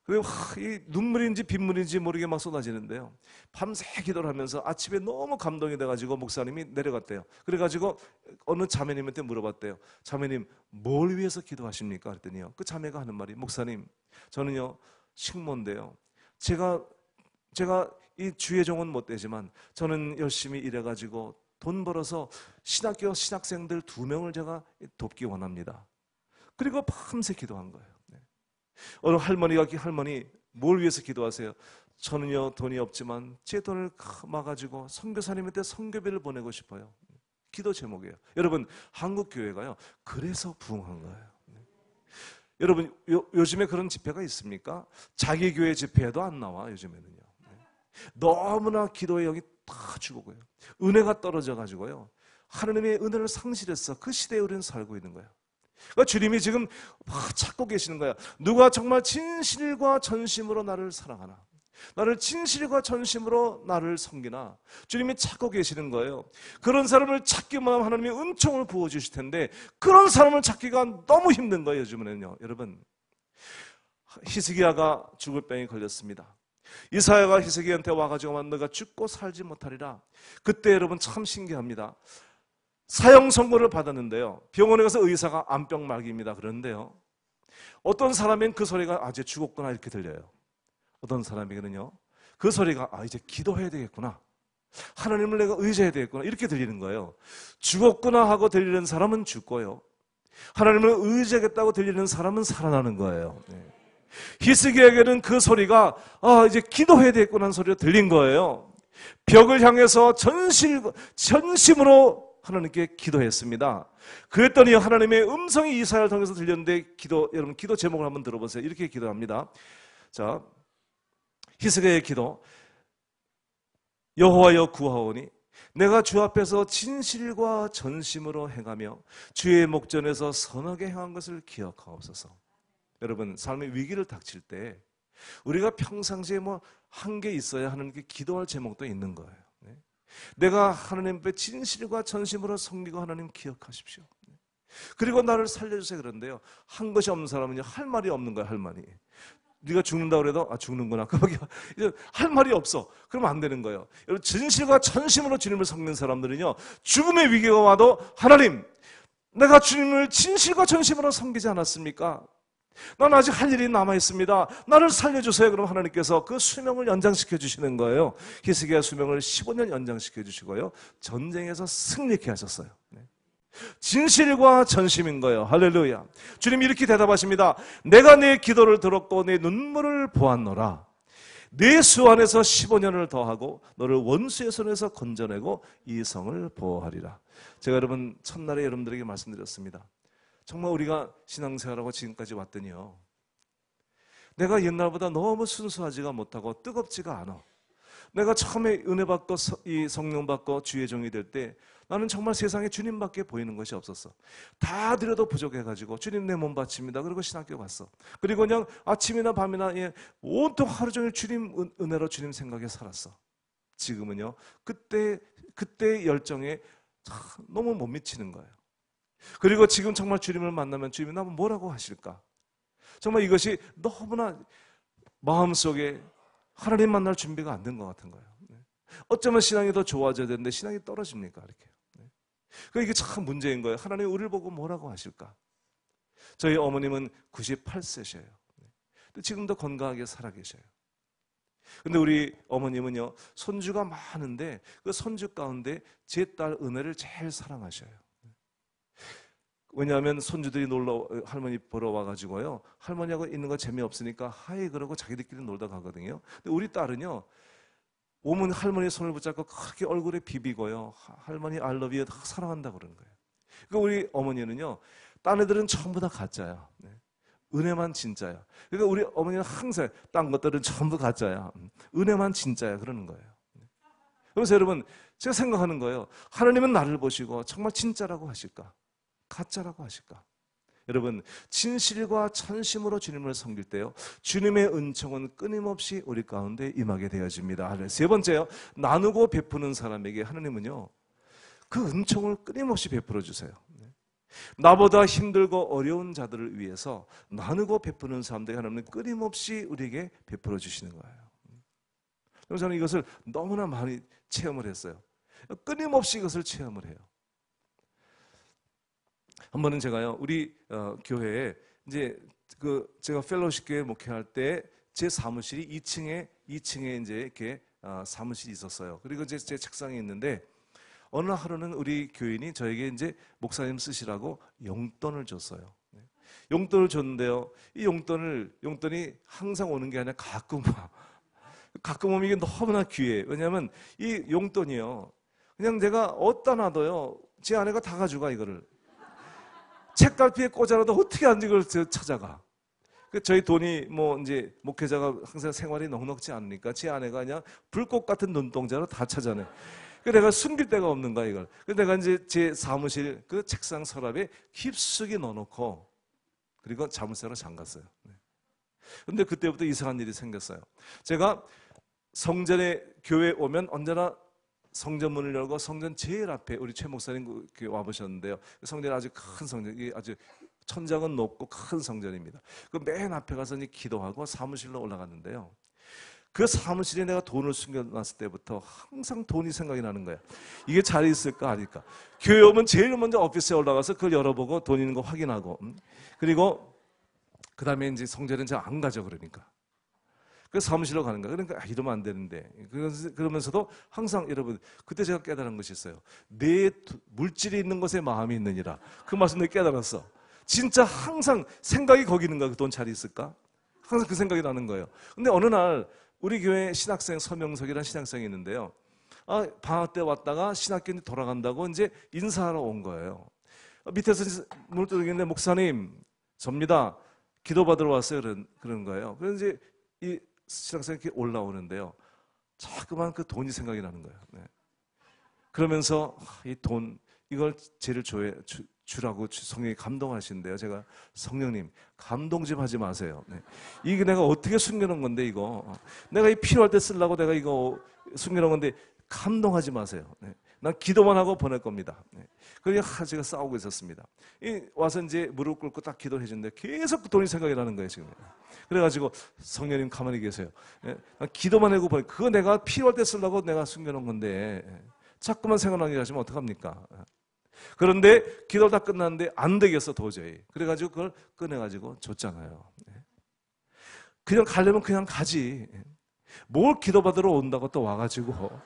Speaker 1: 그리고 이 눈물인지 빗물인지 모르게 막 쏟아지는데요 밤새 기도를 하면서 아침에 너무 감동이 돼가지고 목사님이 내려갔대요. 그래가지고 어느 자매님한테 물어봤대요. 자매님 뭘 위해서 기도하십니까? 그랬더니요 그 자매가 하는 말이 목사님 저는요 식모인데요 제가 이 주의 종은 못 되지만 저는 열심히 일해가지고 돈 벌어서 신학교 신학생들 2명을 제가 돕기 원합니다. 그리고 밤새 기도한 거예요. 어느 할머니 뭘 위해서 기도하세요? 저는요 돈이 없지만 제 돈을 모아가지고 선교사님한테 선교비를 보내고 싶어요. 기도 제목이에요. 여러분 한국 교회가요 그래서 부흥한 거예요. 여러분 요즘에 그런 집회가 있습니까? 자기 교회 집회에도 안 나와 요즘에는요. 너무나 기도의 영이 다 죽어고요. 은혜가 떨어져 가지고요 하나님의 은혜를 상실했어. 그 시대에 우리는 살고 있는 거예요. 그러니까 주님이 지금 찾고 계시는 거야. 누가 정말 진실과 전심으로 나를 사랑하나? 나를 진실과 전심으로 나를 섬기나 주님이 찾고 계시는 거예요. 그런 사람을 찾기만 하면 하나님이 은총을 부어주실 텐데 그런 사람을 찾기가 너무 힘든 거예요. 요즘에는요. 여러분, 히스기야가 죽을 병에 걸렸습니다. 이사야가 히스기야한테 와가지고 너가 죽고 살지 못하리라. 그때 여러분 참 신기합니다. 사형 선고를 받았는데요. 병원에 가서 의사가 암병 말기입니다. 그런데요, 어떤 사람은 그 소리가 이제 죽었구나 이렇게 들려요. 어떤 사람에게는요, 그 소리가 이제 기도해야 되겠구나, 하나님을 내가 의지해야 되겠구나 이렇게 들리는 거예요. 죽었구나 하고 들리는 사람은 죽고요, 하나님을 의지하겠다고 들리는 사람은 살아나는 거예요. 네. 히스기야에게는 그 소리가 이제 기도해야 되겠구나 하는 소리가 들린 거예요. 벽을 향해서 전심으로 하나님께 기도했습니다. 그랬더니 하나님의 음성이 이사야를 통해서 들렸는데 여러분 기도 제목을 한번 들어보세요. 이렇게 기도합니다. 자, 히스기야의 기도. 여호와여 구하오니 내가 주 앞에서 진실과 전심으로 행하며 주의 목전에서 선하게 행한 것을 기억하옵소서. 여러분, 삶의 위기를 닥칠 때 우리가 평상시에 한 게 있어야 하나님께 기도할 제목도 있는 거예요. 내가 하나님 앞에 진실과 전심으로 섬기고 하나님 기억하십시오. 그리고 나를 살려주세요. 그런데요, 한 것이 없는 사람은요, 할 말이 없는 거예요. 할 말이. 네가 죽는다고 그래도 죽는구나. 그밖에 이제 할 말이 없어. 그러면 안 되는 거예요. 여러분, 진실과 전심으로 주님을 섬기는 사람들은요, 죽음의 위기가 와도 하나님, 내가 주님을 진실과 전심으로 섬기지 않았습니까? 난 아직 할 일이 남아있습니다. 나를 살려주세요. 그럼 하나님께서 그 수명을 연장시켜 주시는 거예요. 히스기야 수명을 15년 연장시켜 주시고요, 전쟁에서 승리케 하셨어요. 진실과 전심인 거예요. 할렐루야. 주님이 이렇게 대답하십니다. 내가 내 기도를 들었고 내 눈물을 보았노라. 내 수 안에서 15년을 더하고 너를 원수의 손에서 건져내고 이 성을 보호하리라. 제가 여러분 첫날에 여러분들에게 말씀드렸습니다. 정말 우리가 신앙생활하고 지금까지 왔더니요, 내가 옛날보다 너무 순수하지가 못하고 뜨겁지가 않아. 내가 처음에 은혜 받고 이 성령 받고 주의 종이 될 때 나는 정말 세상에 주님밖에 보이는 것이 없었어. 다 드려도 부족해가지고 주님 내 몸 바칩니다. 그리고 신학교 갔어. 그리고 그냥 아침이나 밤이나 온통 하루 종일 주님 은혜로 주님 생각에 살았어. 지금은요, 그때 열정에 너무 못 미치는 거예요. 그리고 지금 정말 주님을 만나면 주님이 나면 뭐라고 하실까? 정말 이것이 너무나 마음속에 하나님 만날 준비가 안 된 것 같은 거예요. 어쩌면 신앙이 더 좋아져야 되는데 신앙이 떨어집니까? 이렇게. 그러니까 이게 참 문제인 거예요. 하나님 우리를 보고 뭐라고 하실까? 저희 어머님은 98세셔요. 근데 지금도 건강하게 살아계셔요. 근데 우리 어머님은요, 손주가 많은데 그 손주 가운데 제 딸 은혜를 제일 사랑하셔요. 왜냐하면 손주들이 할머니 보러 와가지고요, 할머니하고 있는 거 재미없으니까 하이 그러고 자기들끼리 놀다 가거든요. 근데 우리 딸은요, 오면 할머니 손을 붙잡고 그렇게 얼굴에 비비고요, 할머니 I love you 사랑한다고 그러는 거예요. 그러니까 우리 어머니는요, 딴 애들은 전부 다 가짜야. 은혜만 진짜야. 그러니까 우리 어머니는 항상 딴 것들은 전부 가짜야. 은혜만 진짜야. 그러는 거예요. 그래서 여러분, 제가 생각하는 거예요. 하나님은 나를 보시고 정말 진짜라고 하실까? 가짜라고 하실까? 여러분, 진실과 전심으로 주님을 섬길 때요, 주님의 은총은 끊임없이 우리 가운데 임하게 되어집니다. 세 번째요, 나누고 베푸는 사람에게 하나님은요, 그 은총을 끊임없이 베풀어 주세요. 나보다 힘들고 어려운 자들을 위해서 나누고 베푸는 사람들이 하나님은 끊임없이 우리에게 베풀어 주시는 거예요. 그래서 저는 이것을 너무나 많이 체험을 했어요. 끊임없이 이것을 체험을 해요. 한 번은 제가요, 우리 교회에 이제 제가 펠로우십 교회 목회할 때 제 사무실이 2층에 이제 이렇게 사무실이 있었어요. 그리고 이제 제 책상에 있는데 어느 하루는 우리 교인이 저에게 이제 목사님 쓰시라고 용돈을 줬어요. 용돈을 줬는데요, 이 용돈이 항상 오는 게 아니라 가끔 와. 가끔 오면 이게 너무나 귀해. 왜냐하면 이 용돈이요, 그냥 내가 어디다 놔둬요, 제 아내가 다 가져가. 이거를 책갈피에 꽂아놔도 어떻게 안 이걸 찾아가. 저희 돈이 이제 목회자가 항상 생활이 넉넉지 않으니까 제 아내가 그냥 불꽃 같은 눈동자로 다 찾아내. 내가 숨길 데가 없는 거야, 이걸. 내가 이제 제 사무실 그 책상 서랍에 깊숙이 넣어놓고 그리고 자물쇠로 잠갔어요. 근데 그때부터 이상한 일이 생겼어요. 제가 성전에 교회 오면 언제나 성전 문을 열고 성전 제일 앞에 우리 최 목사님 와보셨는데요. 성전이 아주 큰 성전, 이게 아주 천장은 높고 큰 성전입니다. 그 맨 앞에 가서 이제 기도하고 사무실로 올라갔는데요. 그 사무실에 내가 돈을 숨겨놨을 때부터 항상 돈이 생각이 나는 거야. 이게 잘 있을까 아닐까. 교회 오면 제일 먼저 오피스에 올라가서 그걸 열어보고 돈 있는 거 확인하고, 그리고 그 다음에 이제 성전은 잘 안 가죠. 그러니까 그 사무실로 가는 거야. 그러니까 이러면 안 되는데, 그러면서도 항상 여러분, 그때 제가 깨달은 것이 있어요. 내 물질이 있는 곳에 마음이 있느니라. 그 말씀 내가 깨달았어. 진짜 항상 생각이 거기 있는 거야. 그 돈 잘 있을까? 항상 그 생각이 나는 거예요. 근데 어느 날 우리 교회 신학생 서명석이라는 신학생이 있는데요. 방학 때 왔다가 신학교 돌아간다고 이제 인사하러 온 거예요. 밑에서 문을 두드리는데, 목사님, 접니다. 기도받으러 왔어요. 그런 거예요. 그래서 이제 이 신학생이 이렇게 올라오는데요. 자꾸만 그 돈이 생각이 나는 거예요. 네. 그러면서 이 돈, 이걸 죄를 주라고 성령이 감동하시는데요. 제가, 성령님 감동 좀 하지 마세요. 네. 이게 내가 어떻게 숨겨놓은 건데, 이거 내가 이 필요할 때 쓰려고 내가 이거 숨겨놓은 건데 감동하지 마세요. 네. 난 기도만 하고 보낼 겁니다. 네. 그래서 제가 싸우고 있었습니다. 와서 이제 무릎 꿇고 딱 기도해 주는데 계속 그 돈이 생각이 나는 거예요, 지금. 그래가지고, 성령님 가만히 계세요. 네. 난 기도만 하고 보내. 그거 내가 필요할 때 쓰려고 내가 숨겨놓은 건데 자꾸만 생각나게 하시면 어떡합니까? 그런데 기도 다 끝났는데 안 되겠어, 도저히. 그래가지고 그걸 꺼내가지고 줬잖아요. 그냥 가려면 그냥 가지. 뭘 기도받으러 온다고 또 와가지고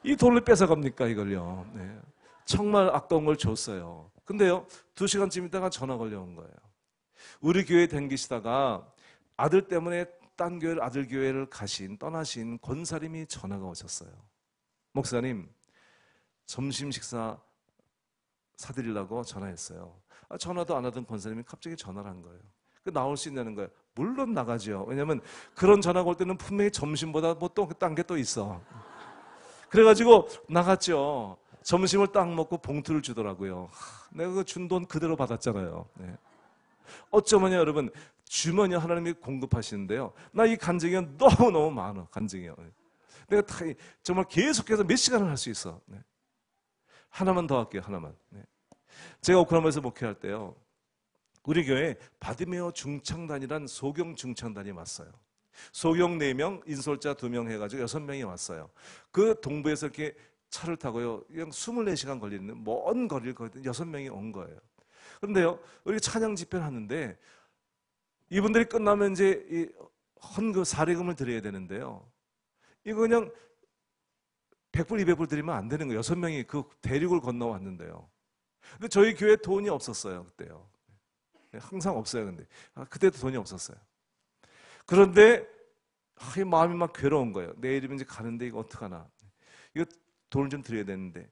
Speaker 1: 이 돈을 뺏어갑니까, 이걸요. 네. 정말 아까운 걸 줬어요. 근데요, 2시간쯤 있다가 전화 걸려온 거예요. 우리 교회에 댕기시다가 아들 때문에 딴 교회, 아들 교회를 떠나신 권사님이 전화가 오셨어요. 목사님, 점심 식사 사드리려고 전화했어요. 전화도 안 하던 권사님이 갑자기 전화를 한 거예요. 나올 수 있냐는 거예요. 물론 나가죠. 왜냐하면 그런 전화가 올 때는 분명히 점심보다 뭐 또 딴 게 또 있어. 그래가지고 나갔죠. 점심을 딱 먹고 봉투를 주더라고요. 내가 그 준 돈 그대로 받았잖아요. 네. 어쩌면요, 여러분, 주머니 하나님이 공급하시는데요. 나 이 간증이 너무너무 많아, 간증이요. 내가 정말 계속해서 몇 시간을 할 수 있어. 네. 하나만 더 할게요, 하나만. 네. 제가 오클라호마에서 목회할 때요, 우리 교회에 바디메어 중창단이란 소경 중창단이 왔어요. 소경 4명, 인솔자 2명 해가지고 6명이 왔어요. 그 동부에서 이렇게 차를 타고요, 그냥 24시간 걸리는 먼 거리를 6명이 온 거예요. 그런데요, 우리 찬양 집회를 하는데 이분들이 끝나면 이제 이 헌금, 사례금을 드려야 되는데요. 이거 그냥 100불, 200불 드리면 안 되는 거예요. 6명이 그 대륙을 건너왔는데요. 근데 저희 교회에 돈이 없었어요, 그때요. 항상 없어요, 근데. 그때도 돈이 없었어요. 그런데 이 마음이 막 괴로운 거예요. 내일이면 이제 가는데 이거 어떡하나. 이거 돈을 좀 드려야 되는데.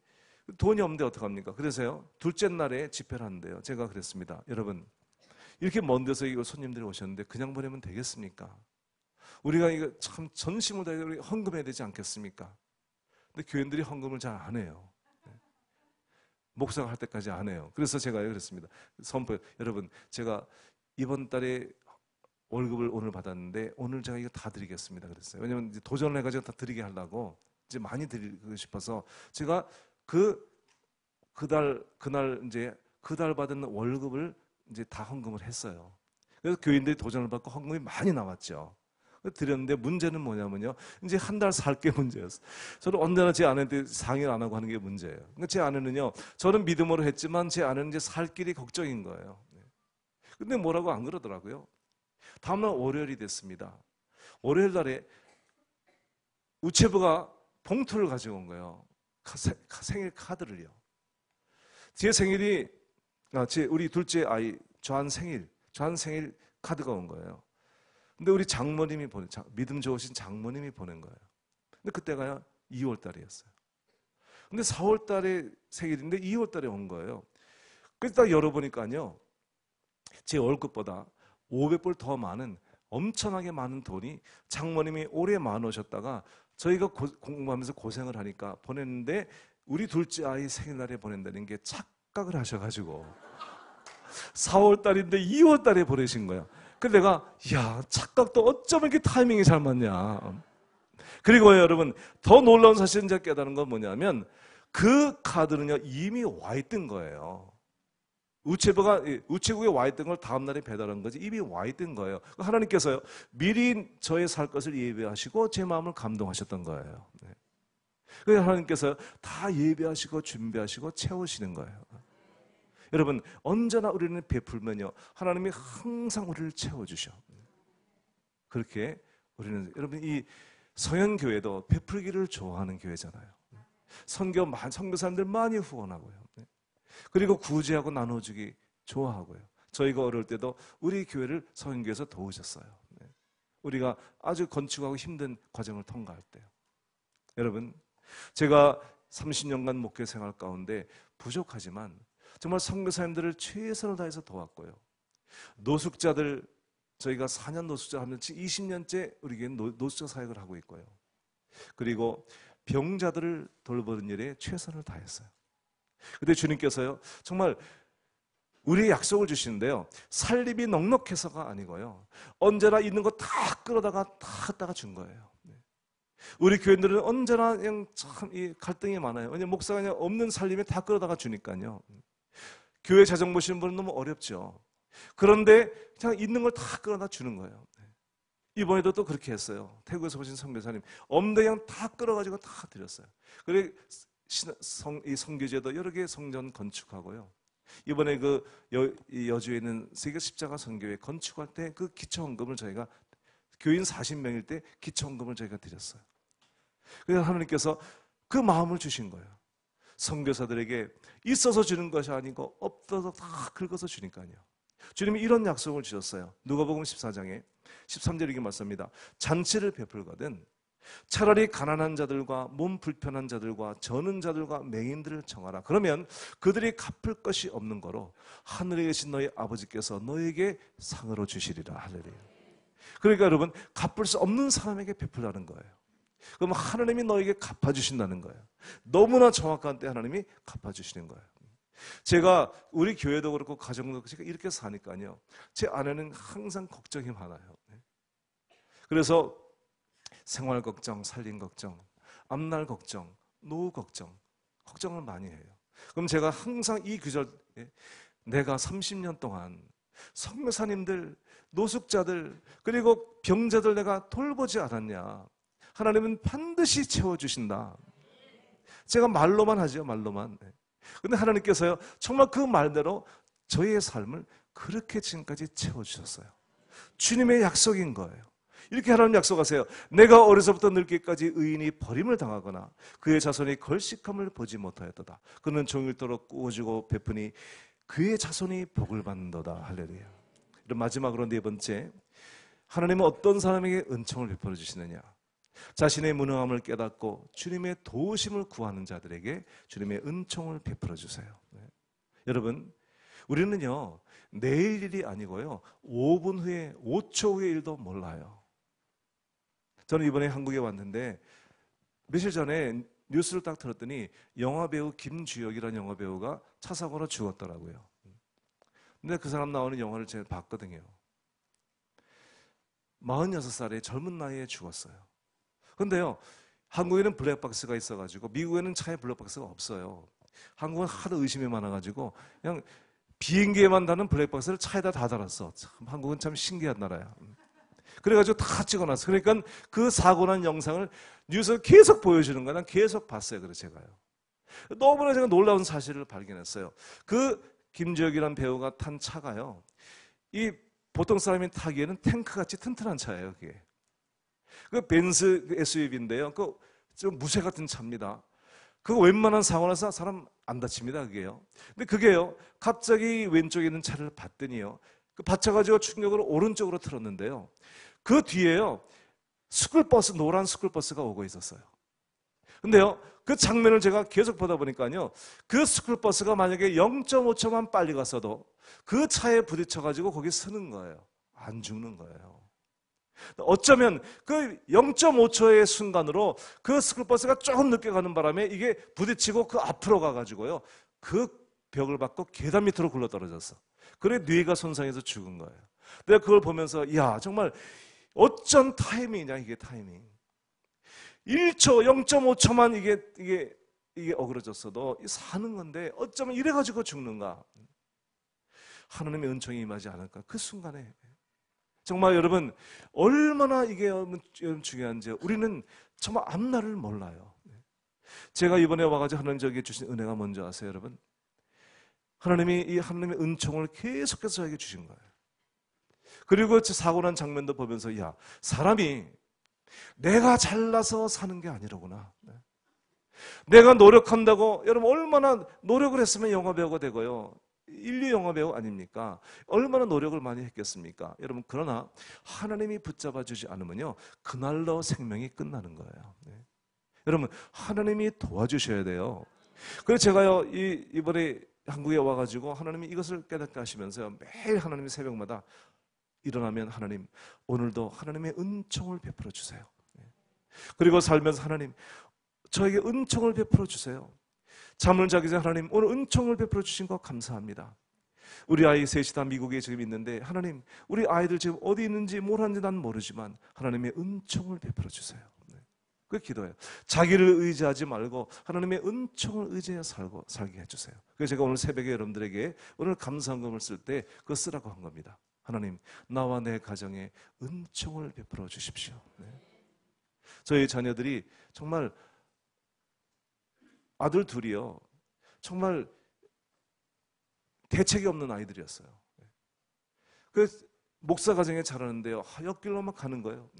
Speaker 1: 돈이 없는데 어떡합니까? 그래서요, 둘째 날에 집회를 하는데요. 제가 그랬습니다. 여러분, 이렇게 먼 데서 이거 손님들이 오셨는데 그냥 보내면 되겠습니까? 우리가 이거 참 전심을 다해 헌금해야 되지 않겠습니까? 근데 교인들이 헌금을 잘 안 해요. 목사가 할 때까지 안 해요. 그래서 제가 그랬습니다. 선포, 여러분, 제가 이번 달에 월급을 오늘 받았는데 오늘 제가 이거 다 드리겠습니다. 그랬어요. 왜냐면 이제 도전을 해가지고 다 드리게 하려고 이제 많이 드리고 싶어서 제가 그날 이제 그 달 받은 월급을 이제 다 헌금을 했어요. 그래서 교인들이 도전을 받고 헌금이 많이 나왔죠. 드렸는데 문제는 뭐냐면요, 이제 한 달 살 게 문제였어요. 저는 언제나 제 아내한테 상의를 안 하고 하는 게 문제예요. 그러니까 제 아내는요, 저는 믿음으로 했지만 제 아내는 이제 살 길이 걱정인 거예요. 근데 뭐라고 안 그러더라고요. 다음날 월요일이 됐습니다. 월요일 날에 우체부가 봉투를 가지고 온 거예요. 생일 카드를요. 제 생일이, 우리 둘째 아이 조한 생일 카드가 온 거예요. 근데 우리 장모님이 믿음 좋으신 장모님이 보낸 거예요. 근데 그때가 2월 달이었어요. 근데 4월 달에 생일인데 2월 달에 온 거예요. 그래서 딱 열어보니까요, 제 월급보다 500불 더 많은 엄청나게 많은 돈이 장모님이 올해 많으셨다가 저희가 공부하면서 고생을 하니까 보냈는데 우리 둘째 아이 생일날에 보낸다는 게 착각을 하셔가지고 4월 달인데 2월 달에 보내신 거야. 근데 내가, 야, 착각도 어쩌면 이렇게 타이밍이 잘 맞냐. 그리고 여러분, 더 놀라운 사실은 제가 깨달은 건 뭐냐면 그 카드는요 이미 와 있던 거예요. 우체국에 와 있던 걸 다음날에 배달한 거지 이미 와 있던 거예요. 하나님께서요 미리 저의 살 것을 예배하시고 제 마음을 감동하셨던 거예요. 네. 그래서 하나님께서 다 예배하시고 준비하시고 채우시는 거예요. 여러분, 언제나 우리는 베풀면요 하나님이 항상 우리를 채워주셔. 그렇게 우리는, 여러분, 이 서현교회도 베풀기를 좋아하는 교회잖아요. 선교사님들 많이 후원하고요. 그리고 구제하고 나눠주기 좋아하고요. 저희가 어릴 때도 우리 교회를 서현교회에서 도우셨어요. 우리가 아주 건축하고 힘든 과정을 통과할 때요. 여러분, 제가 30년간 목회 생활 가운데 부족하지만 정말 선교사님들을 최선을 다해서 도왔고요. 노숙자들, 저희가 4년 노숙자 하면 20년째 우리 교회는 노숙자 사역을 하고 있고요. 그리고 병자들을 돌보는 일에 최선을 다했어요. 근데 주님께서요 정말 우리의 약속을 주시는데요 살림이 넉넉해서가 아니고요 언제나 있는 거 다 끌어다가 다 갖다가 준 거예요. 우리 교인들은 언제나 그냥 참 이 갈등이 많아요. 왜냐면 목사가 그냥 없는 살림에 다 끌어다가 주니까요. 교회 자정 보시는 분은 너무 어렵죠. 그런데 그냥 있는 걸 다 끌어다 주는 거예요. 이번에도 또 그렇게 했어요. 태국에서 보신 선교사님 없는데 그냥 다 끌어가지고 다 드렸어요. 그리고 이 선교제도 여러 개 성전 건축하고요. 이번에 그 여주에 있는 세계 십자가 선교회 건축할 때 그 기초헌금을 저희가 교인 40명일 때 기초헌금을 저희가 드렸어요. 그래서 하나님께서 그 마음을 주신 거예요. 선교사들에게 있어서 주는 것이 아니고 없어서 다 긁어서 주니까요. 주님이 이런 약속을 주셨어요. 누가복음 14장에 13절 이렇게 말씀합니다. 잔치를 베풀거든 차라리 가난한 자들과 몸 불편한 자들과 저는 자들과 맹인들을 청하라. 그러면 그들이 갚을 것이 없는 거로 하늘에 계신 너희 아버지께서 너에게 상으로 주시리라. 할렐루야. 그러니까 여러분, 갚을 수 없는 사람에게 베풀라는 거예요. 그러면 하나님이 너에게 갚아주신다는 거예요. 너무나 정확한 때 하나님이 갚아주시는 거예요. 제가 우리 교회도 그렇고 가정도 그렇고 이렇게 사니까요 제 아내는 항상 걱정이 많아요. 그래서 생활 걱정, 살림 걱정, 앞날 걱정, 노후 걱정을 많이 해요. 그럼 제가 항상 이 구절, 내가 30년 동안 선교사님들, 노숙자들, 그리고 병자들 내가 돌보지 않았냐? 하나님은 반드시 채워주신다. 제가 말로만 하죠, 말로만. 근데 하나님께서요 정말 그 말대로 저희의 삶을 그렇게 지금까지 채워주셨어요. 주님의 약속인 거예요. 이렇게 하나님 약속하세요. 내가 어려서부터 늙기까지 의인이 버림을 당하거나 그의 자손이 걸식함을 보지 못하였도다. 그는 종일토록 꾸어주고 베푸니 그의 자손이 복을 받는도다. 할렐루야. 마지막으로 네 번째, 하나님은 어떤 사람에게 은총을 베풀어 주시느냐? 자신의 무능함을 깨닫고 주님의 도우심을 구하는 자들에게 주님의 은총을 베풀어 주세요. 여러분, 우리는요 내일 일이 아니고요 5분 후에 5초 후의 일도 몰라요. 저는 이번에 한국에 왔는데 며칠 전에 뉴스를 딱 들었더니 영화배우 김주혁이라는 영화배우가 차 사고로 죽었더라고요. 근데 그 사람 나오는 영화를 제가 봤거든요. 46살의 젊은 나이에 죽었어요. 근데요 한국에는 블랙박스가 있어가지고 미국에는 차에 블랙박스가 없어요. 한국은 하도 의심이 많아가지고 그냥 비행기에만 다는 블랙박스를 차에다 다 달았어. 참, 한국은 참 신기한 나라야. 그래가지고 다 찍어놨어. 그러니까 그 사고 난 영상을 뉴스에 계속 보여주는 거야. 난 계속 봤어요. 그래서 제가요. 너무나 제가 놀라운 사실을 발견했어요. 그 김주혁이라는 배우가 탄 차가요. 이 보통 사람이 타기에는 탱크같이 튼튼한 차예요. 그게. 그 벤츠 SUV인데요. 그 좀 무쇠 같은 차입니다. 그거 웬만한 사고 나서 사람 안 다칩니다. 그게요. 근데 그게요. 갑자기 왼쪽에 있는 차를 봤더니요. 그 받쳐가지고 충격으로 오른쪽으로 틀었는데요. 그 뒤에요. 스쿨버스, 노란 스쿨버스가 오고 있었어요. 근데요. 그 장면을 제가 계속 보다 보니까요. 그 스쿨버스가 만약에 0.5초만 빨리 갔어도 그 차에 부딪혀가지고 거기 서는 거예요. 안 죽는 거예요. 어쩌면 그 0.5초의 순간으로 그 스쿨버스가 조금 늦게 가는 바람에 이게 부딪히고 그 앞으로 가가지고요. 그 벽을 받고 계단 밑으로 굴러 떨어졌어. 그래 뇌가 손상해서 죽은 거예요. 내가 그걸 보면서 야 정말 어쩐 타이밍이냐 이게 타이밍. 1초, 0.5초만 이게 어그러졌어도 사는 건데 어쩌면 이래가지고 죽는가? 하나님의 은총이 임하지 않을까? 그 순간에 정말 여러분 얼마나 이게 중요한지 우리는 정말 앞날을 몰라요. 제가 이번에 와가지고 하나님 저에게 주신 은혜가 뭔지 아세요, 여러분? 하나님이 이 하나님의 은총을 계속해서 저에게 주신 거예요. 그리고 사고 난 장면도 보면서 야, 사람이 내가 잘나서 사는 게 아니라구나. 내가 노력한다고, 여러분 얼마나 노력을 했으면 영화배우가 되고요. 인류 영화배우 아닙니까? 얼마나 노력을 많이 했겠습니까? 여러분 그러나 하나님이 붙잡아 주지 않으면요 그날로 생명이 끝나는 거예요. 여러분 하나님이 도와주셔야 돼요. 그래서 제가요 이번에 한국에 와가지고 하나님이 이것을 깨닫게 하시면서요 매일 하나님의 새벽마다 일어나면 하나님 오늘도 하나님의 은총을 베풀어 주세요. 그리고 살면서 하나님 저에게 은총을 베풀어 주세요. 잠을 자기 전에 하나님 오늘 은총을 베풀어 주신 것 감사합니다. 우리 아이 셋이 다 미국에 지금 있는데 하나님 우리 아이들 지금 어디 있는지 뭘 하는지 난 모르지만 하나님의 은총을 베풀어 주세요. 그 기도예요. 자기를 의지하지 말고 하나님의 은총을 의지해 살게 해주세요. 그래서 제가 오늘 새벽에 여러분들에게 오늘 감사헌금을 쓸 때 그거 쓰라고 한 겁니다. 하나님 나와 내 가정에 은총을 베풀어 주십시오. 저희 자녀들이 정말 아들 둘이요 정말 대책이 없는 아이들이었어요. 그 목사 가정에 자라는데요 옆길로만 가는 거예요.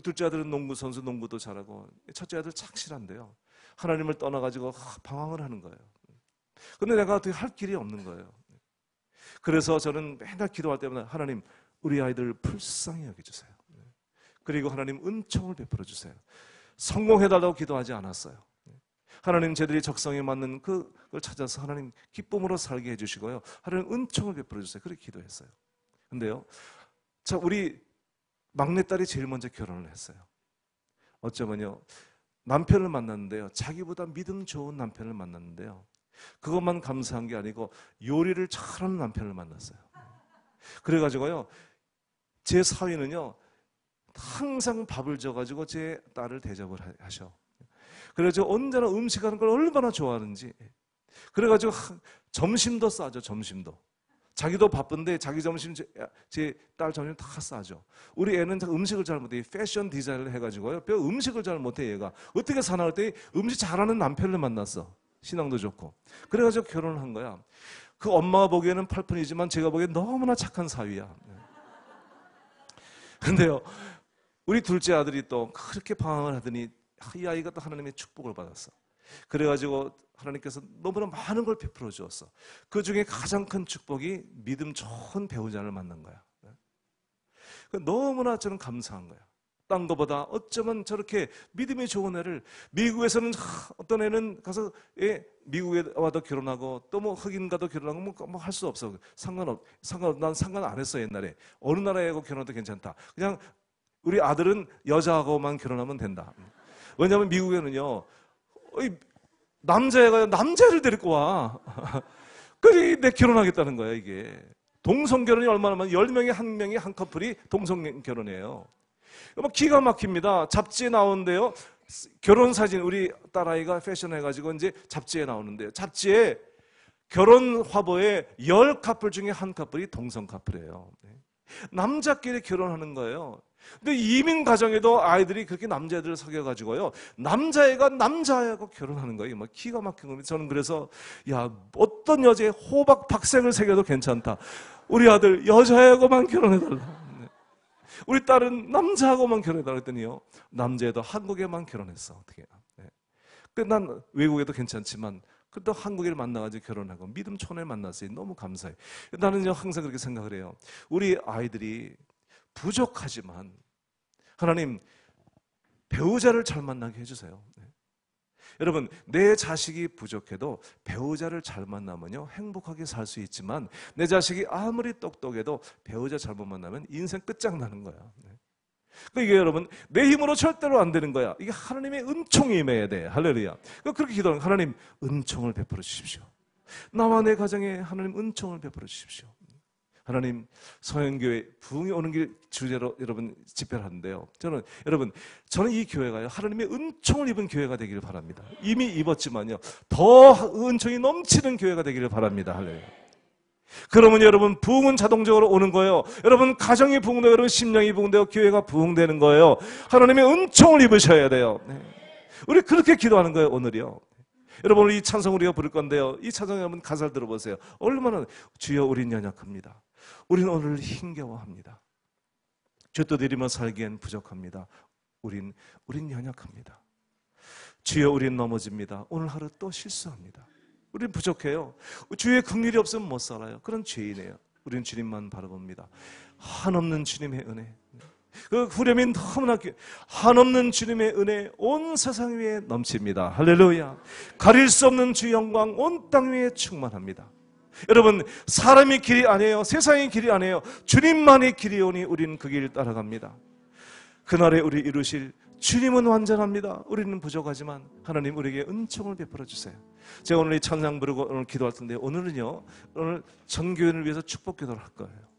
Speaker 1: 둘째 아들은 농구 선수, 농구도 잘하고 첫째 아들 착실한데요 하나님을 떠나가지고 방황을 하는 거예요. 근데 내가 어떻게 할 길이 없는 거예요. 그래서 저는 맨날 기도할 때마다 하나님 우리 아이들 불쌍히 여겨주세요. 그리고 하나님 은총을 베풀어 주세요. 성공해달라고 기도하지 않았어요. 하나님 쟤들이 적성에 맞는 그걸 찾아서 하나님 기쁨으로 살게 해주시고요 하나님 은총을 베풀어 주세요. 그렇게 기도했어요. 근데요 자 우리 막내딸이 제일 먼저 결혼을 했어요. 어쩌면요 남편을 만났는데요 자기보다 믿음 좋은 남편을 만났는데요 그것만 감사한 게 아니고 요리를 잘하는 남편을 만났어요. 그래가지고요 제 사위는요 항상 밥을 줘가지고 제 딸을 대접을 하셔. 그래서 언제나 음식하는 걸 얼마나 좋아하는지. 그래가지고 점심도 싸죠. 점심도. 자기도 바쁜데 자기 점심 제 딸 점심 다 싸죠. 우리 애는 음식을 잘 못해. 패션 디자인을 해가지고요 별 음식을 잘 못해. 얘가 어떻게 사나 했더니 음식 잘하는 남편을 만났어. 신앙도 좋고. 그래가지고 결혼을 한 거야. 그 엄마가 보기에는 팔푼이지만 제가 보기엔 너무나 착한 사위야. 근데요 우리 둘째 아들이 또 그렇게 방황을 하더니 이 아이가 또 하나님의 축복을 받았어. 그래가지고 하나님께서 너무나 많은 걸 베풀어 주었어. 그 중에 가장 큰 축복이 믿음 좋은 배우자를 만난 거야. 너무나 저는 감사한 거야. 딴 거보다 어쩌면 저렇게 믿음이 좋은 애를 미국에서는 어떤 애는 가서 미국에 와도 결혼하고 또 뭐 흑인과도 결혼하고 뭐 할 수 없어. 난 상관 안 했어 옛날에. 어느 나라하고 결혼해도 괜찮다. 그냥 우리 아들은 여자하고만 결혼하면 된다. 왜냐하면 미국에는요 남자애가 남자를 데리고 와. 그래 내 결혼하겠다는 거야 이게. 동성결혼이 얼마나 많아. 10명에 1명이 한 커플이 동성결혼이에요. 기가 막힙니다. 잡지에 나오는데요 결혼사진 우리 딸아이가 패션해가지고 이제 잡지에 나오는데요 잡지에 결혼 화보에 10커플 중에 한 커플이 동성 커플이에요. 남자끼리 결혼하는 거예요. 근데 이민 가정에도 아이들이 그렇게 남자애들을 사귀어가지고요 남자애가 남자애하고 결혼하는 거예요. 막 기가 막힌 겁니다. 저는 그래서 야 어떤 여자애 호박 박생을 새겨도 괜찮다. 우리 아들 여자애하고만 결혼해달라. 우리 딸은 남자하고만 결혼해달라 했더니요 남자애도 한국에만 결혼했어. 어떻게 난 외국에도 괜찮지만 그래도 한국인을 만나가지고 결혼하고 믿음 촌에 만났어요. 너무 감사해. 나는 항상 그렇게 생각을 해요. 우리 아이들이 부족하지만 하나님 배우자를 잘 만나게 해주세요. 여러분 내 자식이 부족해도 배우자를 잘 만나면요 행복하게 살 수 있지만 내 자식이 아무리 똑똑해도 배우자 잘못 만나면 인생 끝장나는 거야. 그러니까 이게 여러분 내 힘으로 절대로 안 되는 거야. 이게 하나님의 은총이 임해야 돼. 할렐루야. 그렇게 기도하는 하나님 은총을 베풀어 주십시오. 나와 내 가정에 하나님 은총을 베풀어 주십시오. 하나님, 서영교회 부흥이 오는 길 주제로 여러분 집회를 하는데요. 저는 이 교회가요, 하나님의 은총을 입은 교회가 되기를 바랍니다. 이미 입었지만요, 더 은총이 넘치는 교회가 되기를 바랍니다. 할렐루야. 그러면 여러분, 부흥은 자동적으로 오는 거예요. 여러분, 가정이 부흥되고, 여러분, 심령이 부흥되고, 교회가 부흥되는 거예요. 하나님의 은총을 입으셔야 돼요. 네. 우리 그렇게 기도하는 거예요, 오늘이요. 여러분, 오늘 이 찬송 우리가 부를 건데요, 이 찬송 여러분 가사를 들어보세요. 얼마나, 주여 우린 연약합니다. 우린 오늘 힘겨워합니다. 죄도 드리며 살기엔 부족합니다. 우린 연약합니다. 주여 우린 넘어집니다. 오늘 하루 또 실수합니다. 우린 부족해요. 주의 긍휼이 없으면 못 살아요. 그런 죄인이에요. 우린 주님만 바라봅니다. 한없는 주님의 은혜, 그 후렴이 너무나 한없는 주님의 은혜 온 세상 위에 넘칩니다. 할렐루야. 가릴 수 없는 주 영광 온 땅 위에 충만합니다. 여러분, 사람이 길이 아니에요. 세상이 길이 아니에요. 주님만이 길이오니 우리는 그 길 따라갑니다. 그날에 우리 이루실 주님은 완전합니다. 우리는 부족하지만 하나님 우리에게 은총을 베풀어 주세요. 제가 오늘 이 찬양 부르고 오늘 기도할 텐데, 오늘은요, 오늘 전교회를 위해서 축복 기도를 할 거예요.